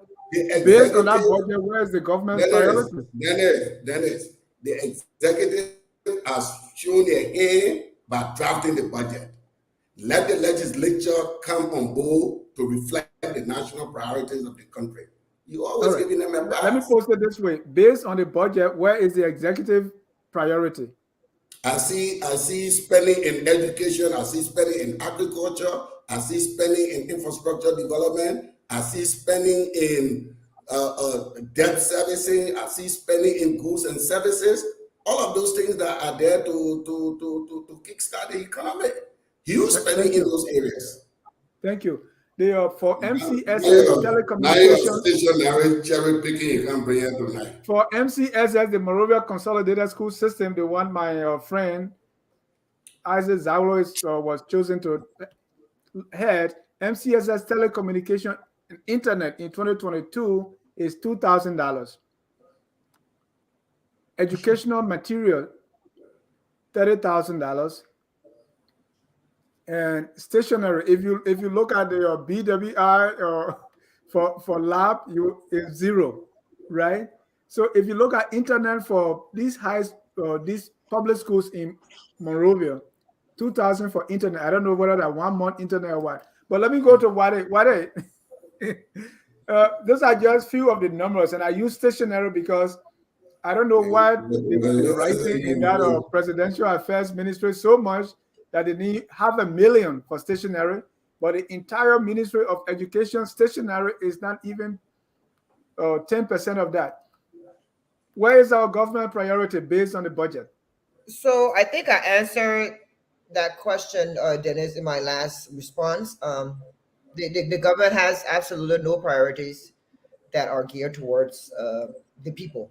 based on that budget, where is the government's priority? Dennis, the executive has shown their hand by drafting the budget. Let the legislature come on board to reflect the national priorities of the country. You always giving them a pass. Let me post it this way. Based on the budget, where is the executive priority? I see spending in education. I see spending in agriculture. I see spending in infrastructure development. I see spending in debt servicing. I see spending in goods and services. All of those things that are there to kickstart the economy. Huge spending in those areas. Thank you. They are for MCSS telecommunications. Cherry picking, you can't bring it tonight. For MCSS, the Monrovia Consolidated School System, the one my friend Isaac Zaulo was chosen to head, MCSS telecommunication and internet in 2022 is $2,000. Educational material, $30,000. And stationery, if you look at the BWI or for lab, it's zero, right? So if you look at internet for these these public schools in Monrovia, $2,000 for internet. I don't know whether that 1 month internet or what. But let me go to what those are just few of the numbers, and I use stationery because I don't know why they're writing in that presidential affairs ministry so much that they need $500,000 for stationery, but the entire Ministry of Education stationery is not even 10% of that. Where is our government priority based on the budget? So I think I answered that question, Dennis, in my last response. The government has absolutely no priorities that are geared towards the people.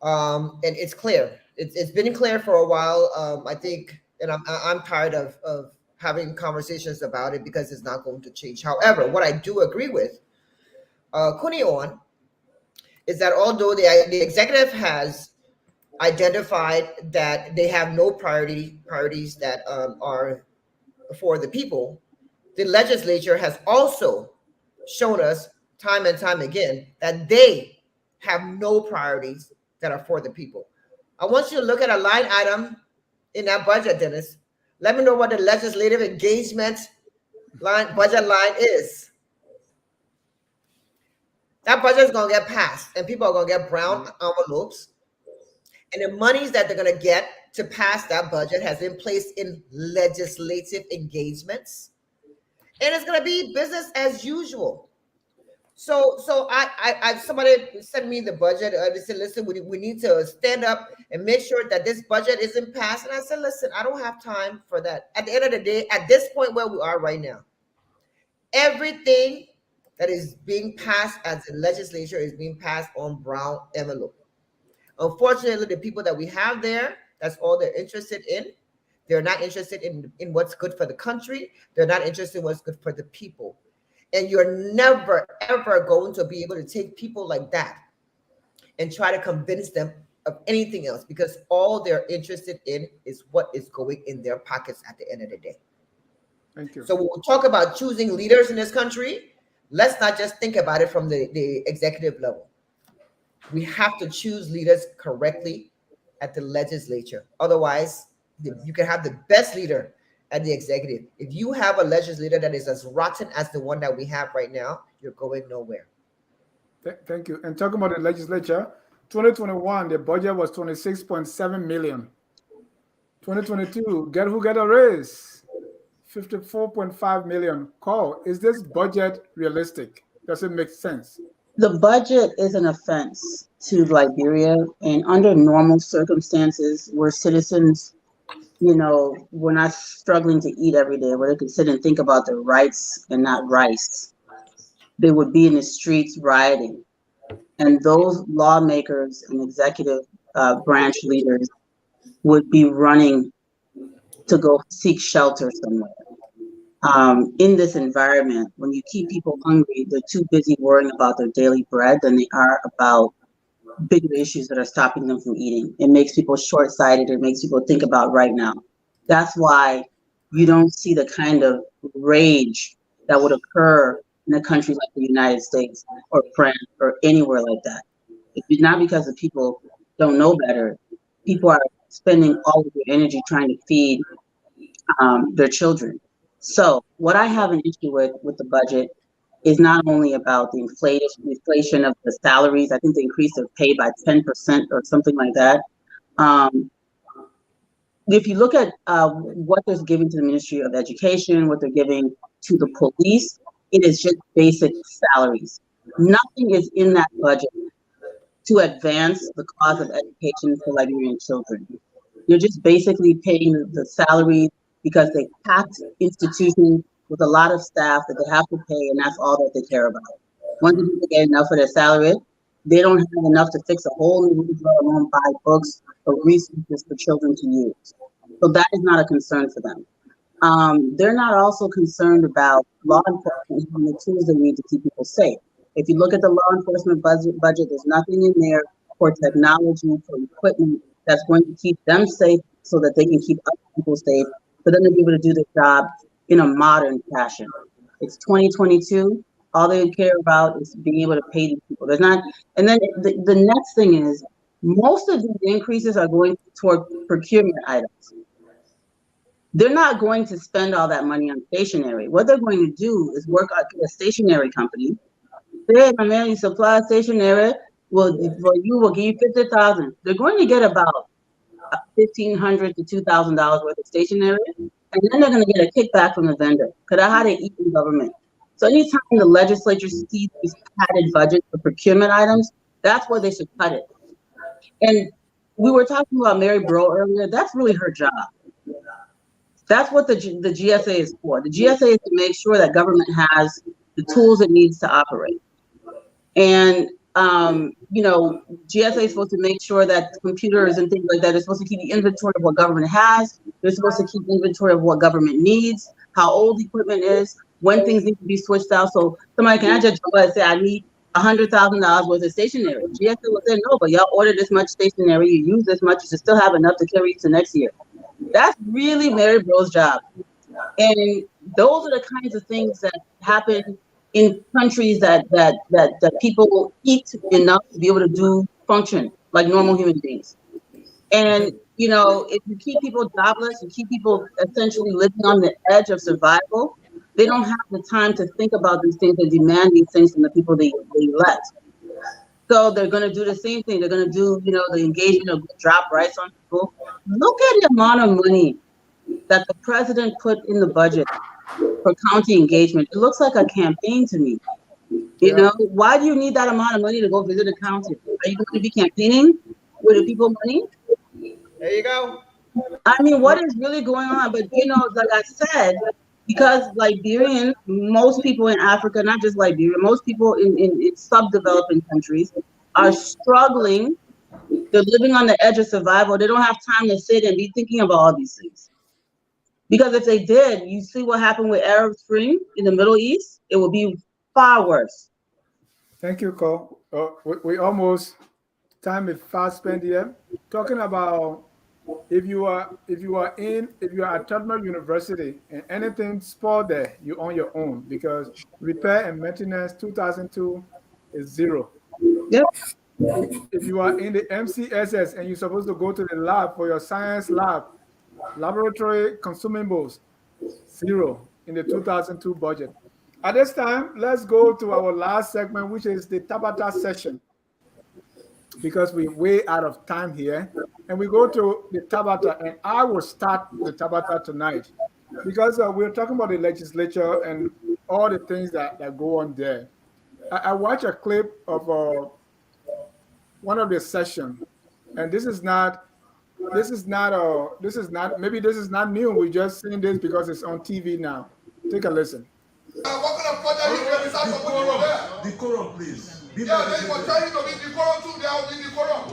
And it's clear. It's been clear for a while. I think, and I'm tired of having conversations about it because it's not going to change. However, what I do agree with Kuni on is that although the executive has identified that they have no priorities that are for the people, the legislature has also shown us time and time again that they have no priorities that are for the people. I want you to look at a line item in that budget, Dennis. Let me know what the legislative engagement budget line is. That budget is going to get passed, and people are going to get brown envelopes. And the monies that they're going to get to pass that budget has been placed in legislative engagements, and it's going to be business as usual. So I somebody sent me the budget. They said, listen, we need to stand up and make sure that this budget isn't passed. And I said, listen, I don't have time for that. At the end of the day, at this point where we are right now, everything that is being passed as the legislature is being passed on brown envelope. Unfortunately, the people that we have there, that's all they're interested in. They're not interested in what's good for the country. They're not interested in what's good for the people. And you're never, ever going to be able to take people like that and try to convince them of anything else, because all they're interested in is what is going in their pockets at the end of the day. Thank you. So when we talk about choosing leaders in this country, let's not just think about it from the executive level. We have to choose leaders correctly at the legislature. Otherwise, you can have the best leader at the executive. If you have a legislator that is as rotten as the one that we have right now, you're going nowhere. Thank you. And talking about the legislature, 2021, the budget was $26.7 million. 2022, get a raise, $54.5 million. Call, is this budget realistic? Does it make sense? The budget is an offense to Liberia, and under normal circumstances where citizens, we're not struggling to eat every day, where they could sit and think about their rights and not rice, they would be in the streets rioting. And those lawmakers and executive branch leaders would be running to go seek shelter somewhere. In this environment, when you keep people hungry, they're too busy worrying about their daily bread than they are about bigger issues that are stopping them from eating. It makes people short-sighted. It makes people think about right now. That's why you don't see the kind of rage that would occur in a country like the United States or France or anywhere like that. It's not because the people don't know better. People are spending all of their energy trying to feed their children. So what I have an issue with the budget is not only about the inflation of the salaries. I think they increased their pay by 10% or something like that. If you look at what they're giving to the Ministry of Education, what they're giving to the police, it is just basic salaries. Nothing is in that budget to advance the cause of education for Liberian children. You're just basically paying the salaries because they packed institutions with a lot of staff that they have to pay, and that's all that they care about. Once people get enough for their salary, they don't have enough to fix a whole new roof, let alone buy books or resources for children to use. So that is not a concern for them. They're not also concerned about law enforcement and the tools they need to keep people safe. If you look at the law enforcement budget, there's nothing in there for technology, for equipment that's going to keep them safe so that they can keep other people safe, for them to be able to do their job in a modern fashion. It's 2022. All they care about is being able to pay these people. There's not, and then the next thing is most of these increases are going toward procurement items. They're not going to spend all that money on stationery. What they're going to do is work out a stationery company. Hey, my man, you supply stationery. Well, we'll give you $50,000. They're going to get about $1,500 to $2,000 worth of stationery, and then they're going to get a kickback from the vendor. Because that's how they eat in government. So anytime the legislature sees these padded budgets for procurement items, that's where they should cut it. And we were talking about Mary Bro earlier. That's really her job. That's what the GSA is for. The GSA is to make sure that government has the tools it needs to operate. And GSA is supposed to make sure that computers and things like that are supposed to keep the inventory of what government has. They're supposed to keep inventory of what government needs, how old equipment is, when things need to be switched out. So somebody can just go and say, I need $100,000 worth of stationery. GSA will say, no, but y'all ordered this much stationery, you use this much, you should still have enough to carry to next year. That's really Mary Bro's job. And those are the kinds of things that happen in countries that people eat enough to be able to function like normal human beings. And, if you keep people jobless, you keep people essentially living on the edge of survival, they don't have the time to think about these things and demand these things from the people they elect. So they're going to do the same thing. They're going to do, the engagement of drop rights on people. Look at the amount of money that the president put in the budget for county engagement. It looks like a campaign to me. Why do you need that amount of money to go visit a county? Are you going to be campaigning with the people money? There you go. I mean, what is really going on? But, like I said, because Liberians, most people in Africa, not just Liberia, most people in sub-developing countries are struggling. They're living on the edge of survival. They don't have time to sit and be thinking about all these things. Because if they did, you see what happened with Arab Spring in the Middle East, it would be far worse. Thank you, Cole. We almost, time is fast spent here. Talking about if you are at Tubman University and anything spoiled there, you own your own, because repair and maintenance 2002 is zero. Yep. If you are in the MCSS and you're supposed to go to the lab for your science lab, laboratory consumables, zero in the 2002 budget. At this time, let's go to our last segment, which is the Tabata session, because we're way out of time here. And we go to the Tabata, and I will start the Tabata tonight, because we're talking about the legislature and all the things that go on there. I watched a clip of one of the session, and this is not maybe this is not new. We just seeing this because it's on TV now. Take a listen. What kind of project you can decide somebody over there? Decorum, please. Yeah, they were trying to be decorum too. They will be decorum.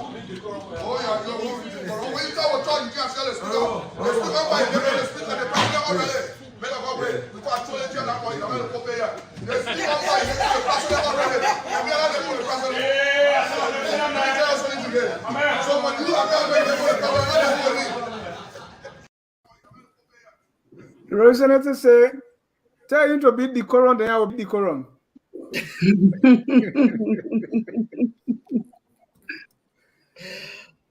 Oh, yeah, you're decorum. When you tell what talk, you can't share the speaker. The speaker by the speaker, the president already. Make a go break. Before I told you that point, I'm going to go pay you. The speaker by the president already. And we are not going to president. So when you are going to the representative say, tell him to be decorum, then I will be decorum.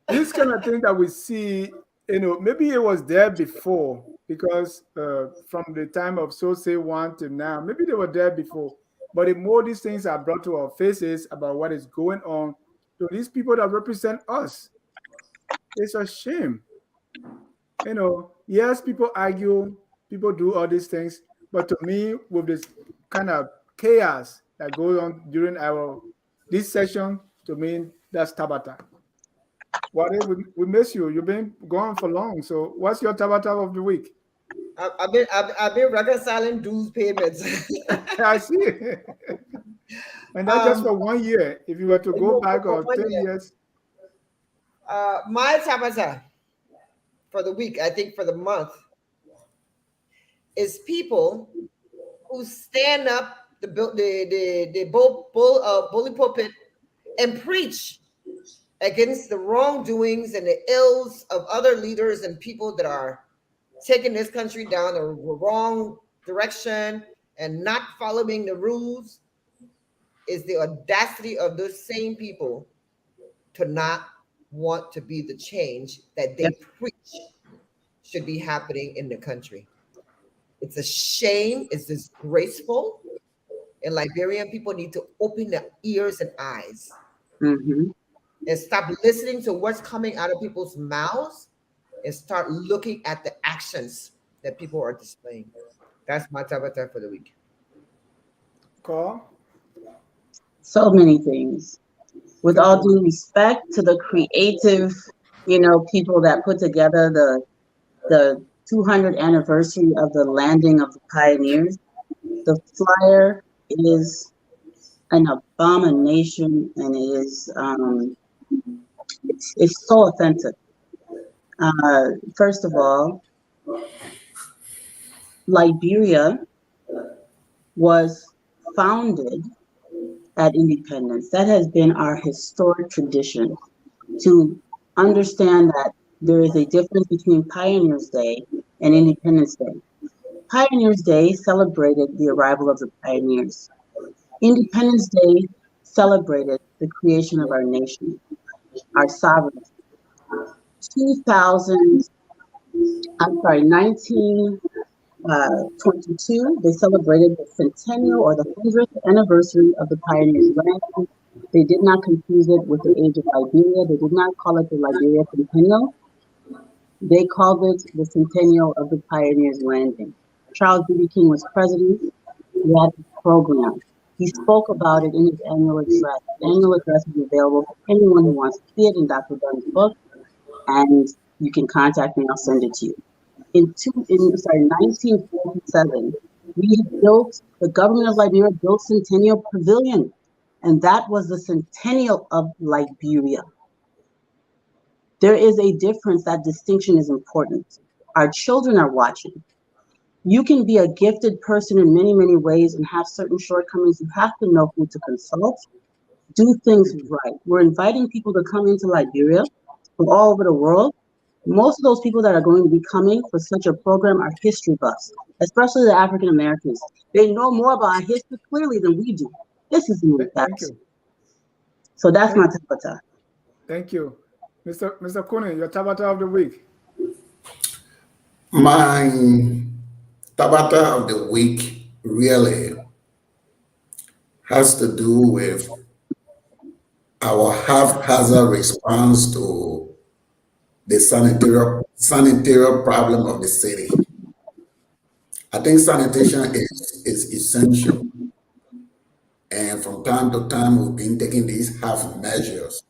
This kind of thing that we see, maybe it was there before, because from the time of So Say One to now, maybe they were there before. But the more these things are brought to our faces about what is going on to these people that represent us, it's a shame. Yes, people argue, people do all these things, but to me, with this kind of chaos that goes on during this session, to me, that's Tabata. We miss you. You've been gone for long. So, what's your Tabata of the week? I've been reconciling dues payments. I see. And that's just for 1 year. If you were to go back or 10 years. My Tabata for the week, I think for the month, is people who stand up the bully pulpit and preach against the wrongdoings and the ills of other leaders and people that are taking this country down the wrong direction and not following the rules. Is the audacity of those same people to not want to be the change that they preach should be happening in the country. It's a shame. It's disgraceful. And Liberian people need to open their ears and eyes and stop listening to what's coming out of people's mouths and start looking at the actions that people are displaying. That's my Tabata for the week. Call. So many things. With all due respect to the creative, people that put together the 200th anniversary of the landing of the pioneers, the flyer is an abomination, and it is it's so offensive. First of all, Liberia was founded at independence. That has been our historic tradition, to understand that there is a difference between Pioneers' Day and Independence Day. Pioneers' Day celebrated the arrival of the pioneers. Independence Day celebrated the creation of our nation, our sovereignty. 1922, they celebrated the centennial or the 100th anniversary of the pioneers' landing. They did not confuse it with the age of Liberia. They did not call it the Liberia Centennial. They called it the Centennial of the Pioneers' Landing. Charles B. King was president. He had a program. He spoke about it in his annual address. The annual address is available for anyone who wants to see it in Dr. Dunn's book, and you can contact me. I'll send it to you. In 1947, the government of Liberia built Centennial Pavilion, and that was the Centennial of Liberia. There is a difference. That distinction is important. Our children are watching. You can be a gifted person in many, many ways and have certain shortcomings. You have to know who to consult. Do things right. We're inviting people to come into Liberia from all over the world. Most of those people that are going to be coming for such a program are history buffs, especially the African Americans. They know more about our history clearly than we do. This is the fact. So that's my Tabata. Thank you. Mr. Kune, your Tabata of the week. My Tabata of the week really has to do with our haphazard response to the sanitary problem of the city. I think sanitation is essential. And from time to time, we've been taking these half measures.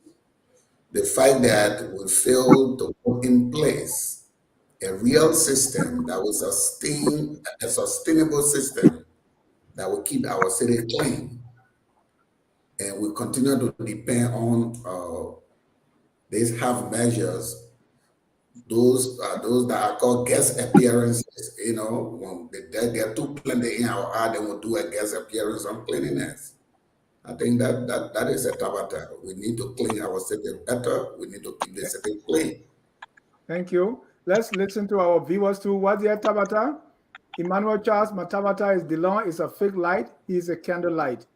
The fact that we failed to put in place a real system that will sustain a sustainable system that will keep our city clean, and we continue to depend on these half measures. Those that are called guest appearances. You know, when there are too plenty in our art, then we'll do a guest appearance on cleanliness. I think that is a Tabata. We need to clean our city better. We need to keep the city clean. Thank you. Let's listen to our viewers too. What's your Tabata? Emmanuel Charles, my Tabata is DeLon is a fake light. He is a candlelight.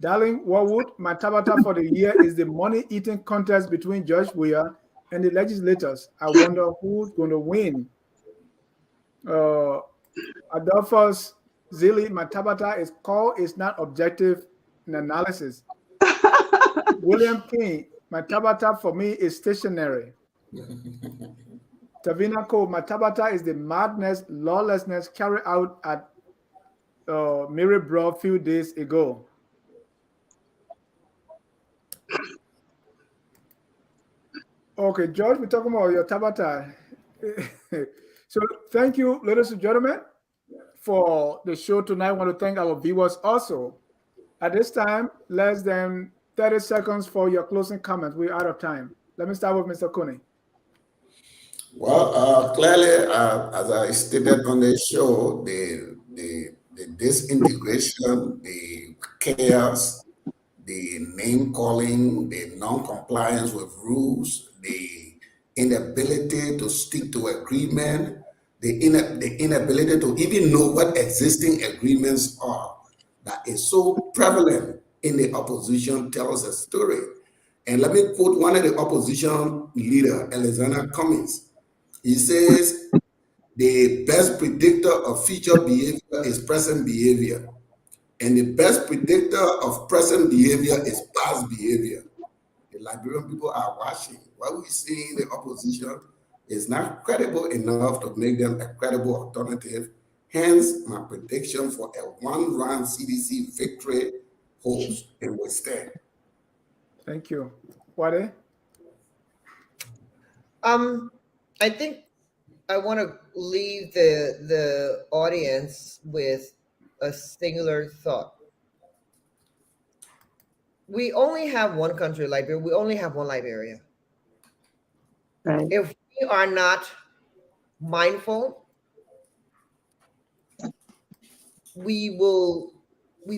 Darling Warwood, my Tabata for the year is the money-eating contest between George Weah and the legislators. I wonder who's going to win. Adolphus Zilli, my Tabata is call is not objective in analysis. William King, my Tabata for me is stationary. Tavina Cole, my Tabata is the madness, lawlessness carried out at Mirabel a few days ago. Okay, George, we're talking about your Tabata. So thank you, ladies and gentlemen, for the show tonight. I want to thank our viewers also. At this time, less than 30 seconds for your closing comments. We're out of time. Let me start with Mr. Cooney. Well, clearly, as I stated on the show, the disintegration, the chaos, the name calling, the non-compliance with rules, the inability to stick to agreement, the inability to even know what existing agreements are, that is so prevalent in the opposition tells a story. And let me quote one of the opposition leader, Alexander Cummings. He says, the best predictor of future behavior is present behavior. And the best predictor of present behavior is past behavior. The Liberian people are watching. What we see in the opposition is not credible enough to make them a credible alternative. Hence, my prediction for a one-round CDC victory holds and will stand. Thank you. Wade? I think I want to leave the audience with a singular thought. We only have one country, Liberia. We only have one Liberia. Right. If we are not mindful, we've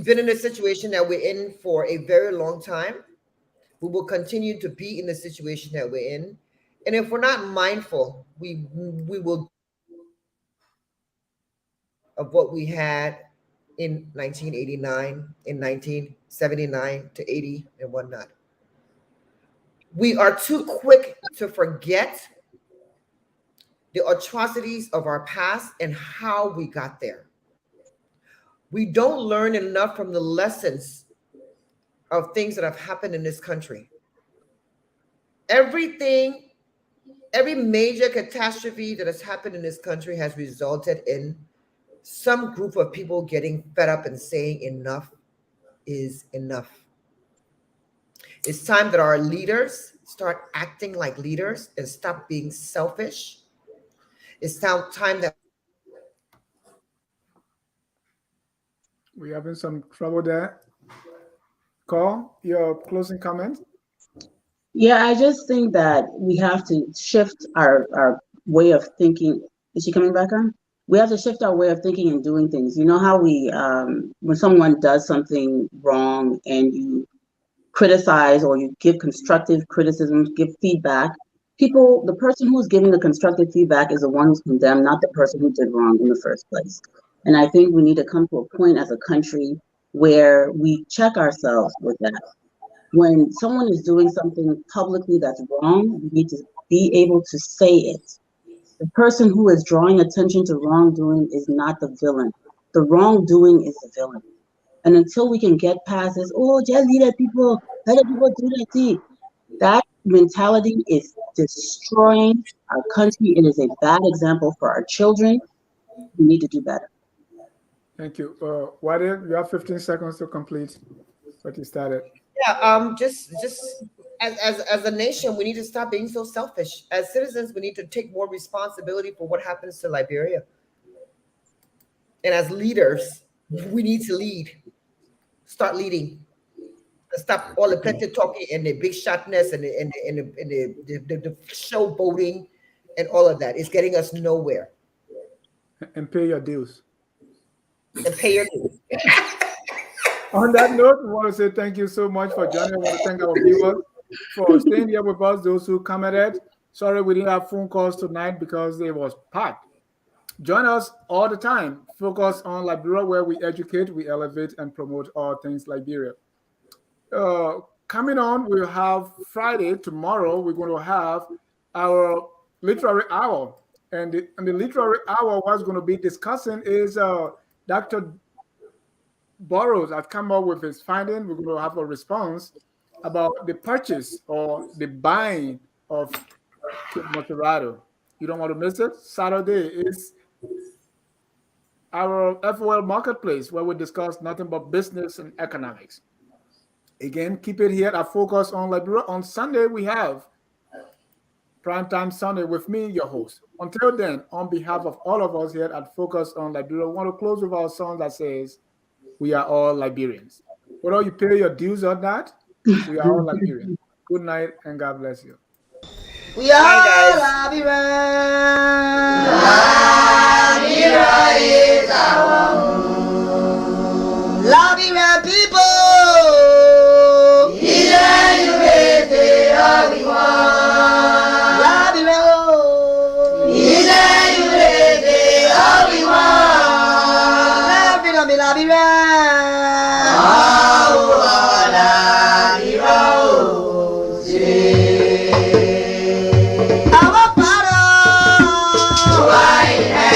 been in a situation that we're in for a very long time. We will continue to be in the situation that we're in. And if we're not mindful, we will of what we had in 1989, in 1979 to 80 and whatnot. We are too quick to forget the atrocities of our past and how we got there. We don't learn enough from the lessons of things that have happened in this country. Every major catastrophe that has happened in this country has resulted in some group of people getting fed up and saying enough is enough. It's time that our leaders start acting like leaders and stop being selfish. It's now time that we're having some trouble there. Call, your closing comment? Yeah, I just think that we have to shift our way of thinking. Is she coming back on? We have to shift our way of thinking and doing things. You know how we, when someone does something wrong and you criticize or you give constructive criticism, give feedback, the person who's giving the constructive feedback is the one who's condemned, not the person who did wrong in the first place. And I think we need to come to a point as a country where we check ourselves with that. When someone is doing something publicly that's wrong, we need to be able to say it. The person who is drawing attention to wrongdoing is not the villain. The wrongdoing is the villain. And until we can get past this, just let people do that thing. That mentality is destroying our country. It is a bad example for our children. We need to do better. Thank you. Wade, you have 15 seconds to complete what you started. Yeah, just as a nation, we need to stop being so selfish. As citizens, we need to take more responsibility for what happens to Liberia. And as leaders, we need to lead. Start leading. Stop all the plenty talking and the big shotness and the showboating and all of that. It's getting us nowhere. And pay your dues. And pay your dues. On that note, we want to say thank you so much for joining. I want to thank our viewers for staying here with us, those who commented. Sorry we didn't have phone calls tonight because it was packed. Join us all the time. Focus on Liberia, where we educate, we elevate, and promote all things Liberia. Coming on, we'll have Friday, tomorrow, we're going to have our literary hour. And the literary hour, what's going to be discussing is Dr. Burroughs has come up with his finding. We're going to have a response about the purchase or the buying of Motorado. You don't want to miss it. Saturday is our FOL marketplace where we discuss nothing but business and economics. Again, keep it here at Focus on Liberia. On Sunday, we have Primetime Sunday with me, your host. Until then, on behalf of all of us here at Focus on Liberia, we want to close with our song that says, "We are all Liberians." Whether you pay your dues or not, we are all Liberians. Good night and God bless you. We are Liberians.